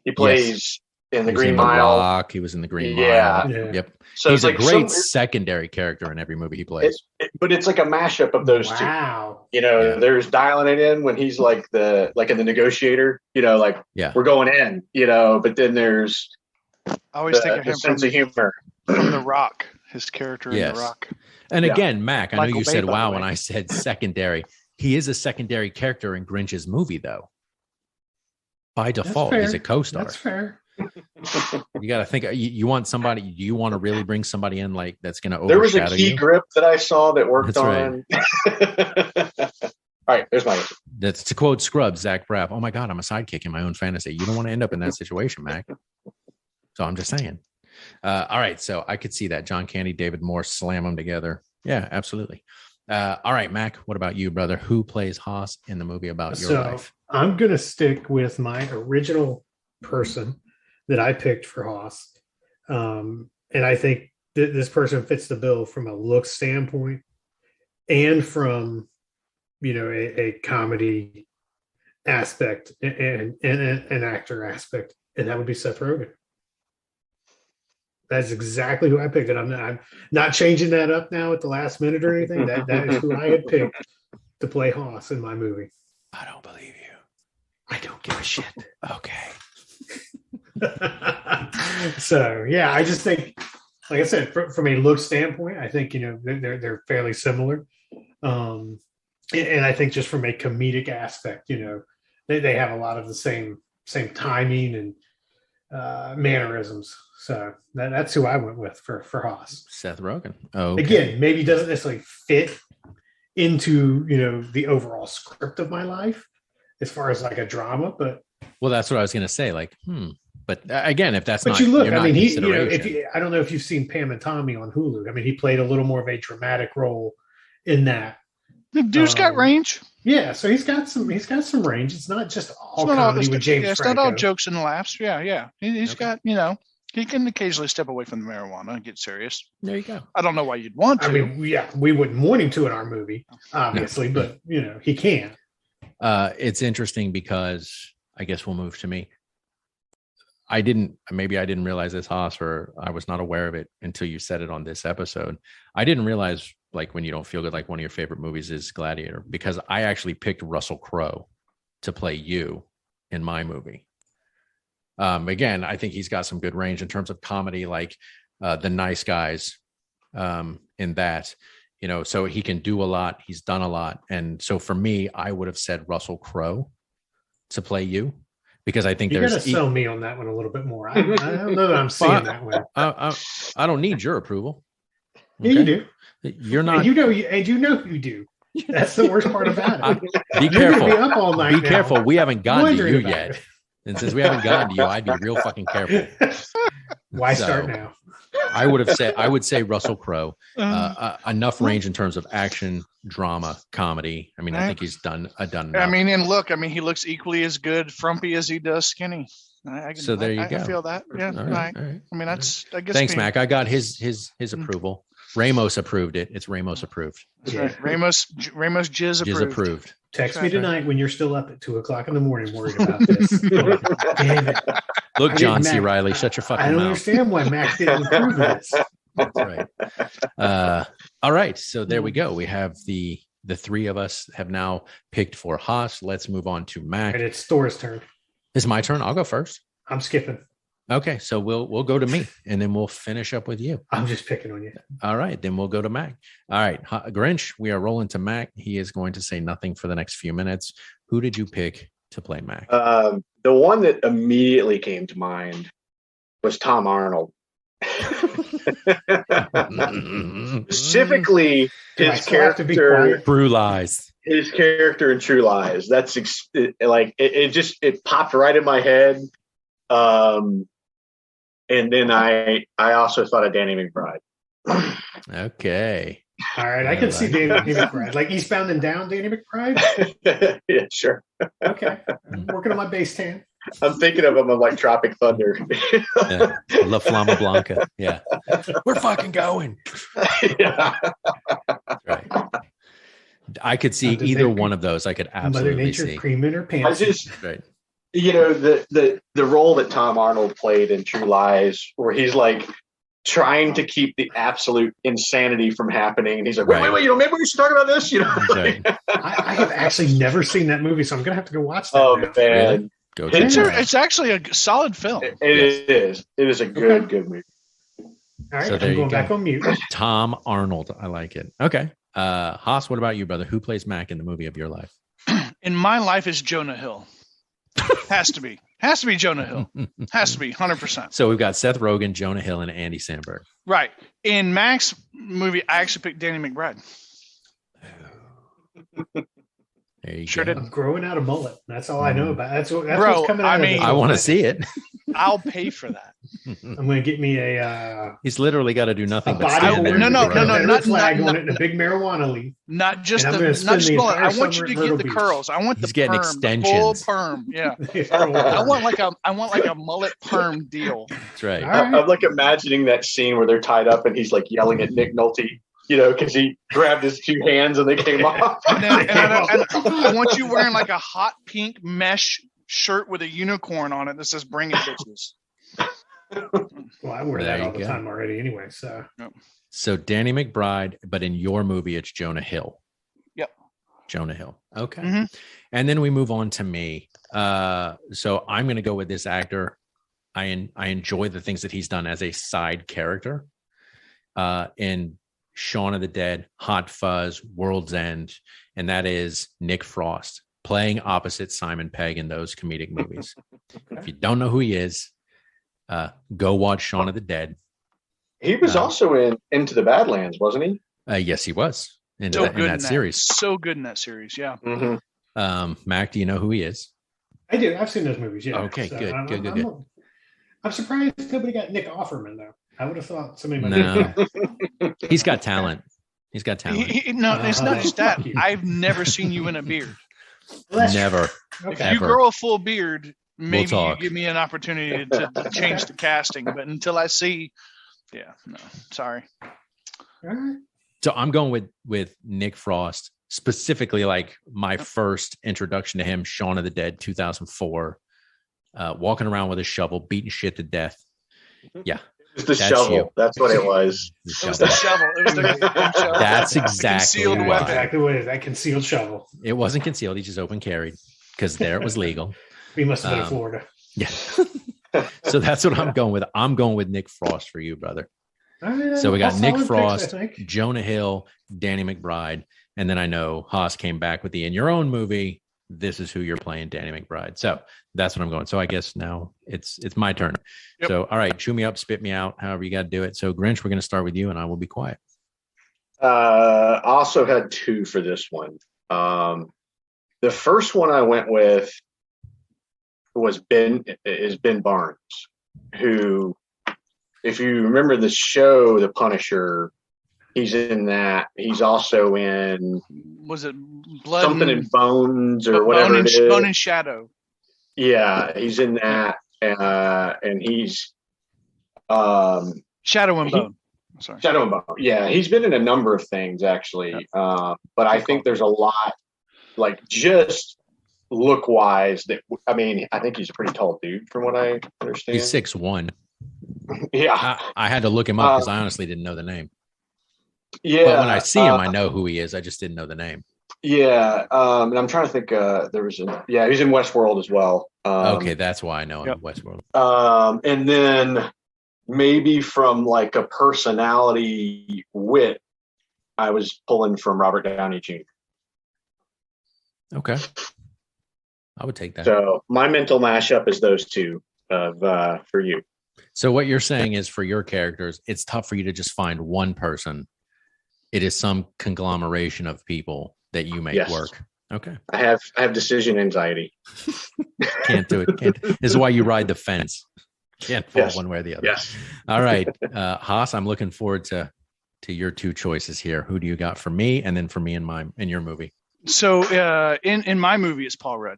He plays in the Green Mile. Rock. He was in the Green Mile. Yep. So he's a great secondary character in every movie he plays. But it's like a mashup of those two. There's dialing it in when he's like in the Negotiator. We're going in. But then there's I always think of him sense of humor from The Rock. His character in The Rock. And again, Mac, I know you said wow when I said secondary. He is a secondary character in Grinch's movie, though. By default, he's a co-star. That's fair. You got to think. You want somebody. Do you want to really bring somebody in like that's going to overshadow you? There was a key grip that I saw that worked on. Right. All right, there's my answer. That's to quote Scrubs, Zach Braff. Oh my God, I'm a sidekick in my own fantasy. You don't want to end up in that situation, Mac. So I'm just saying. All right, so I could see that John Candy, David Morse, slam them together. Yeah, absolutely. All right, Mac. What about you, brother? Who plays Haas in the movie about your life? I'm going to stick with my original person that I picked for Haas. And I think this person fits the bill from a look standpoint and from, a comedy aspect and an actor aspect. And that would be Seth Rogen. That's exactly who I picked. And I'm not changing that up now at the last minute or anything. That is who I had picked to play Haas in my movie. I don't believe you. I don't give a shit. Okay. So yeah, I just think, like I said, from a look standpoint, I think they're fairly similar, and I think just from a comedic aspect, they have a lot of the same timing and mannerisms. So that's who I went with for Haas. Seth Rogen. Oh, again, maybe doesn't necessarily fit into, the overall script of my life as far as like a drama. But well, that's what I was going to say. Like, but again, if that's but not, you look, you're I not mean, consideration. I don't know if you've seen Pam and Tommy on Hulu. I mean, he played a little more of a dramatic role in that. The dude's got range. Yeah, so he's got some range. It's not just all comedy with James It's Franco. not all jokes and laughs. Yeah. He's got, he can occasionally step away from the marijuana and get serious. There you go. I don't know why you'd want to. I mean, we wouldn't want him to in our movie, obviously, but he can. It's interesting because I guess we'll move to me. Maybe I didn't realize this, Haas, or I was not aware of it until you said it on this episode. I didn't realize, like, when you don't feel good, like one of your favorite movies is Gladiator, because I actually picked Russell Crowe to play you in my movie. Again, I think he's got some good range in terms of comedy, like The Nice Guys in that, so he can do a lot. He's done a lot. And so for me, I would have said Russell Crowe to play you, because I think you got to sell me on that one a little bit more. I don't know that I'm seeing that one. I don't need your approval. Okay? Yeah, you do. You're not. And you know you do. That's the worst part about it. Be careful. Be up all night. Be careful. We haven't gotten to you yet. It. And since we haven't gotten to you, I'd be real fucking careful. Why start now? I would say Russell Crowe. Enough range in terms of action, drama, comedy. I mean, I think he's done enough. I mean, and look, he looks equally as good frumpy as he does skinny. So there you go. I feel that. Yeah. All right. I mean, that's. I guess. Thanks, Mac. I got his approval. Ramos approved it. It's Ramos approved. That's right. Ramos Jizz approved. Text me tonight when you're still up at 2:00 in the morning worried about this. Damn it. Look, John C. Reilly, shut your fucking mouth. I don't understand why Mac didn't approve this. That's right. All right. So there we go. We have the three of us have now picked for Haas. Let's move on to Mac. And it's Thor's turn. It's my turn. I'll go first. I'm skipping. Okay, so we'll go to me, and then we'll finish up with you. I'm just picking on you. All right, then we'll go to Mac. All right, Grinch, we are rolling to Mac. He is going to say nothing for the next few minutes. Who did you pick to play Mac? The one that immediately came to mind was Tom Arnold. Specifically, his character, True Lies. His character in True Lies. That's it popped right in my head. And then I also thought of Danny McBride. Okay. All right. I can see Danny McBride. Like Eastbound and Down, Danny McBride? Yeah, sure. Okay. I'm working on my bass tan. I'm thinking of him like Tropic Thunder. Yeah. La Flama Blanca. Yeah. We're fucking going. Yeah. Right. I could see either one of those. I could absolutely Mother Nature see. Cream in her pants. Right. The role that Tom Arnold played in True Lies, where he's like trying to keep the absolute insanity from happening, and he's like, wait, maybe we should talk about this. Right. I have actually never seen that movie, so I'm gonna have to go watch that. Oh man, really? Go it's actually a solid film. It is. It is a good movie. All right, so I'm going back on mute. Tom Arnold, I like it. Okay, Haas, what about you, brother? Who plays Mac in the movie of your life? In my life, is Jonah Hill. Has to be Jonah Hill. Has to be 100%. So we've got Seth Rogen, Jonah Hill, and Andy Samberg. Right. In Mac's movie, I actually picked Danny McBride. There you sure go. did. I'm growing out a mullet. That's all I know about. That's Bro, what's coming out. I want to see it. I'll pay for that. I'm going to get me a. He's literally got to do nothing but body stand there. No, not flag on it and a big marijuana leaf. Not just mullet. I want you to get the curls. I want the perm, extensions. The full perm. Yeah. I want like a mullet perm deal. That's right. I'm like imagining that scene where they're tied up and he's like yelling at Nick Nolte. Because he grabbed his two hands and they came off. And I want you wearing like a hot pink mesh shirt with a unicorn on it that says "Bring it, bitches." Well, I wear that all the time already, anyway. So Danny McBride, but in your movie, it's Jonah Hill. Yep. Jonah Hill. Okay. Mm-hmm. And then we move on to me. So I'm going to go with this actor. I enjoy the things that he's done as a side character. In Shaun of the Dead, Hot Fuzz, World's End, and that is Nick Frost playing opposite Simon Pegg in those comedic movies. If you don't know who he is, go watch Shaun of the Dead. He was also in Into the Badlands, wasn't he? Yes, he was. in So good in that series. So good in that series. Yeah. Mm-hmm. Mac, do you know who he is? I do. I've seen those movies. Yeah. Okay, So good. I'm surprised nobody got Nick Offerman though. I would have thought somebody might. No, he's got talent. He's got talent. No, it's not just that. Fuck you. I've never seen you in a beard. Never. If Okay. you grow a full beard, maybe you talk. give me an opportunity to change the casting. But until I see, no, sorry. All right. So I'm going with Nick Frost, specifically like my first introduction to him, Shaun of the Dead, 2004, walking around with a shovel, beating shit to death. Yeah. It's the shovel. You. That's what it was. It was the shovel. It was the shovel. That's exactly concealed why. Exactly what it is. That concealed shovel. It wasn't concealed. He just open carried because there it was legal. We must have been in Florida. Yeah. So that's what I'm going with. I'm going with Nick Frost for you, brother. Right, So we got Nick Frost, picks, Jonah Hill, Danny McBride, and then I know Haas came back with the In Your Own movie. This is who you're playing, Danny McBride. So that's what I'm going. So I guess now it's my turn. Yep. So all right, chew me up, spit me out, however you got to do it. So Grinch, we're going to start with you, and I will be quiet. I also had two for this one. The first one I went with was Ben Barnes, who, if you remember the show The Punisher, he's in that. He's also in, was it Blood something in Bones or Bone whatever and, it is. Bone and Shadow. Yeah, he's in that, and he's Shadow and Bone. Sorry. Shadow and Bone. Yeah, he's been in a number of things actually, but I think there's a lot, like just look wise. That I mean, I think he's a pretty tall dude from what I understand. He's 6'1". Yeah, I had to look him up because I honestly didn't know the name. Yeah, But when I see him, I know who he is. I just didn't know the name. Yeah, and I'm trying to think. There was he's in Westworld as well. Okay, that's why I know him. Westworld. And then maybe from like a personality wit, I was pulling from Robert Downey Jr. Okay, I would take that. So my mental mashup is those two for you. So what you're saying is for your characters, it's tough for you to just find one person. It is some conglomeration of people that you make work. Okay. I have decision anxiety. Can't do it. This is why you ride the fence. Can't fall one way or the other. Yes. All right. Haas, I'm looking forward to your two choices here. Who do you got for me and then for me in your movie? So in my movie, it's Paul Rudd.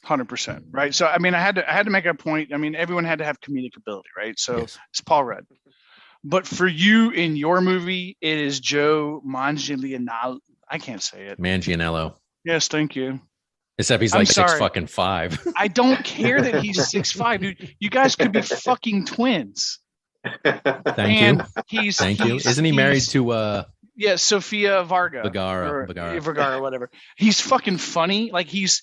100%. Right. So, I mean, I had to make a point. I mean, everyone had to have comedic ability, right? So it's Paul Rudd. But for you in your movie, it is Joe Manganiello. I can't say it. Manganiello. Yes, thank you. Except he's like 6'5". I don't care that he's 6'5", dude. You guys could be fucking twins. Thank you. Thank you. Isn't he married to Sofia Vergara, whatever. He's fucking funny. Like he's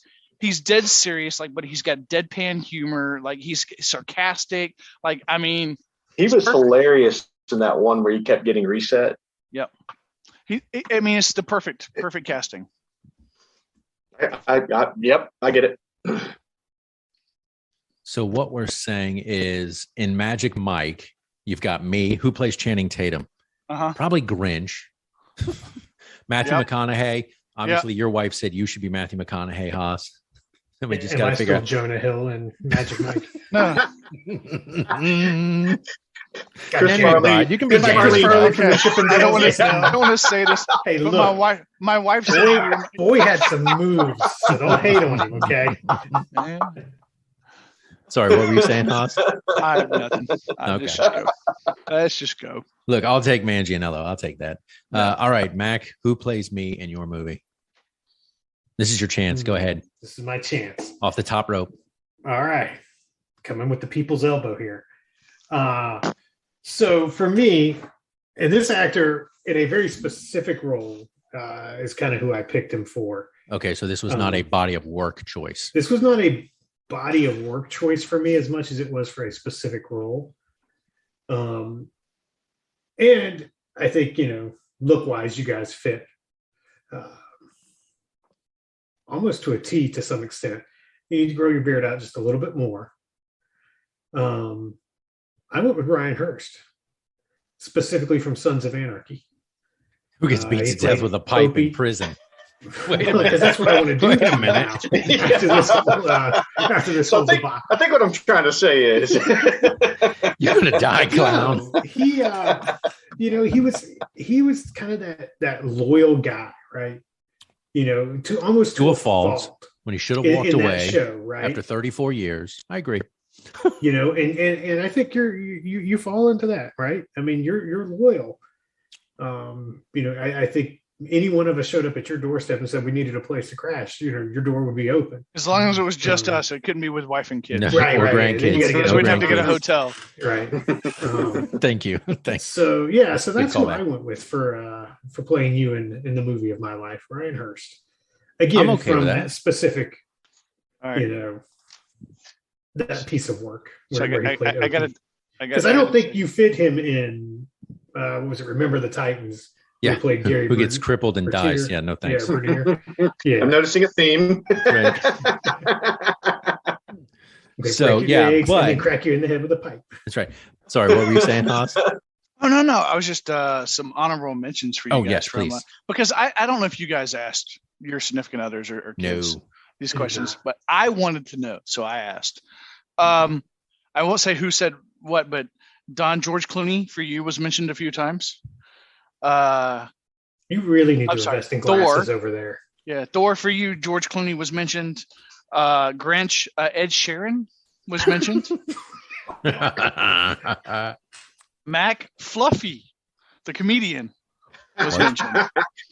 dead serious, like, but he's got deadpan humor, like he's sarcastic. Like, I mean, he was hilarious in that one where he kept getting reset. Yep. I mean, it's the perfect casting. I get it. So what we're saying is in Magic Mike, you've got me, who plays Channing Tatum, probably Grinch, Matthew McConaughey. Obviously, your wife said you should be Matthew McConaughey, Haas. And we just got to figure out Jonah Hill and Magic Mike. No. You can be Farley from the Ship and I don't want to say this. Hey, but look, my wife said boy had some moves, so don't hate on him, okay? Sorry, what were you saying, Haas? I have nothing. Okay. Let's just go. Look, I'll take Manganiello. I'll take that. All right, Mac, who plays me in your movie? This is your chance. Go ahead. This is my chance. Off the top rope. All right. Coming with the people's elbow here. So for me, and this actor in a very specific role is kind of who I picked him for. Okay, so this was not a body of work choice. This was not a body of work choice for me as much as it was for a specific role. And I think, look-wise, you guys fit almost to a T to some extent. You need to grow your beard out just a little bit more. I went with Ryan Hurst, specifically from Sons of Anarchy. Who gets beat to death with a pipe Opie. in prison? Wait a Because that's what I want to do. Wait a minute. After this So whole I debacle. think what I'm trying to say is, You're gonna die, clown. No, he, he was kind of that loyal guy, right? To a fault. When he should have walked in that away show, right? after 34 years. I agree. And I think you fall into that, right? I mean, you're loyal. I think any one of us showed up at your doorstep and said we needed a place to crash, your door would be open. As long as it was just us, it couldn't be with wife and kids. No, Right, or right. grandkids. Because we'd have to get a hotel. Right. Thank you. Thanks. So that's call what back. I went with for playing you in the movie of my life, Ryan Hurst. Again, I'm okay from with that specific, All right. that piece of work. So I got to. Because I don't think you fit him in. What was it? Remember the Titans? Yeah. Who played Gary? Who gets Bertier. crippled and dies? Yeah, no thanks. Yeah, Bertier. Yeah. I'm noticing a theme. Right. They So, break your yeah, legs but- and then crack you in the head with a pipe. That's right. Sorry, what were you saying, Haas? Oh no! I was just some honorable mentions for you Oh, guys. yes, from, please. because I don't know if you guys asked your significant others or kids No. these questions, but I wanted to know, so I asked. I won't say who said what, but George Clooney for you was mentioned a few times. You really need I'm to sorry, invest in Thor. glasses over there. Yeah, Thor for you. George Clooney was mentioned. Grinch, Ed Sheeran was mentioned. Mac Fluffy, the comedian, was mentioned.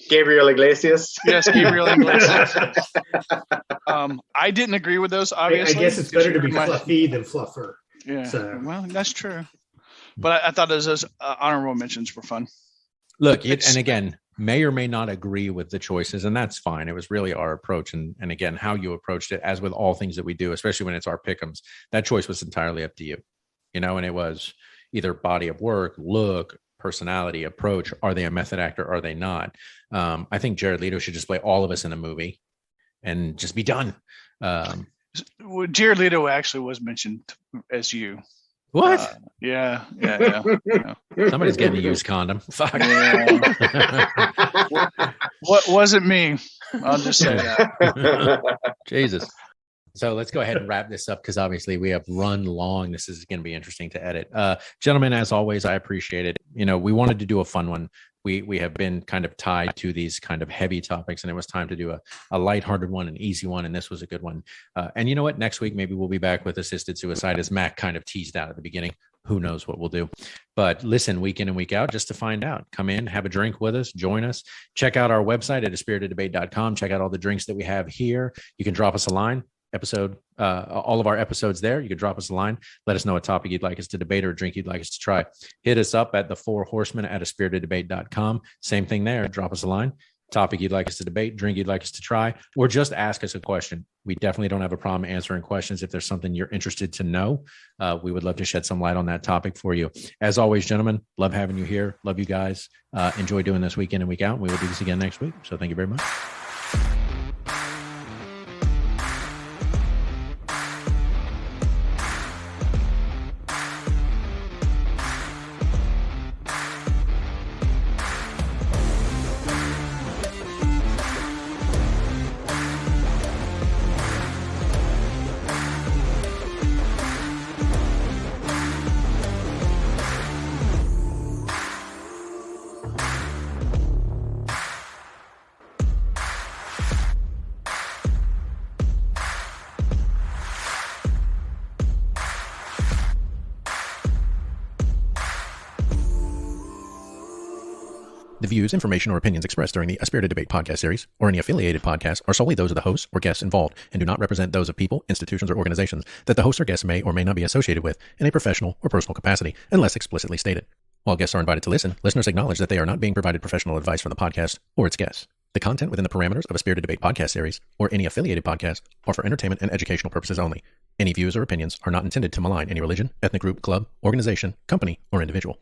Gabriel Iglesias. Yes, Gabriel Iglesias. I didn't agree with those, I obviously. guess it's better to be My- fluffy than fluffer. Yeah, So- well, that's true. But I thought those honorable mentions were fun. Look, It's- and again, may or may not agree with the choices, and that's fine. It was really our approach, and again, how you approached it, as with all things that we do, especially when it's our pick'ems, that choice was entirely up to you, and it was either body of work, look, personality, approach. Are they a method actor? Are they not? I think Jared Leto should just play all of us in a movie and just be done. Well, Jared Leto actually was mentioned as you. What? Yeah. Somebody's getting a used condom. Fuck. What wasn't me? I'll just say that. Jesus. So let's go ahead and wrap this up because obviously we have run long. This is going to be interesting to edit. Gentlemen, as always, I appreciate it. We wanted to do a fun one. We have been kind of tied to these kind of heavy topics, and it was time to do a lighthearted one, an easy one, and this was a good one. And you know what? Next week, maybe we'll be back with assisted suicide, as Mac kind of teased out at the beginning. Who knows what we'll do? But listen, week in and week out, just to find out. Come in, have a drink with us, join us. Check out our website at aspiriteddebate.com. Check out all the drinks that we have here. You can drop us a line. All of our episodes there. You can drop us a line. Let us know a topic you'd like us to debate or a drink you'd like us to try. Hit us up at the 4 Horsemen at aspiriteddebate.com. Same thing there. Drop us a line. Topic you'd like us to debate, drink you'd like us to try, or just ask us a question. We definitely don't have a problem answering questions. If there's something you're interested to know, we would love to shed some light on that topic for you. As always, gentlemen, love having you here. Love you guys. Enjoy doing this week in and week out. We will do this again next week. So thank you very much. The views, information, or opinions expressed during the A Spirited Debate podcast series or any affiliated podcast are solely those of the hosts or guests involved and do not represent those of people, institutions, or organizations that the hosts or guests may or may not be associated with in a professional or personal capacity, unless explicitly stated. While guests are invited to listen, listeners acknowledge that they are not being provided professional advice from the podcast or its guests. The content within the parameters of A Spirited Debate podcast series or any affiliated podcast are for entertainment and educational purposes only. Any views or opinions are not intended to malign any religion, ethnic group, club, organization, company, or individual.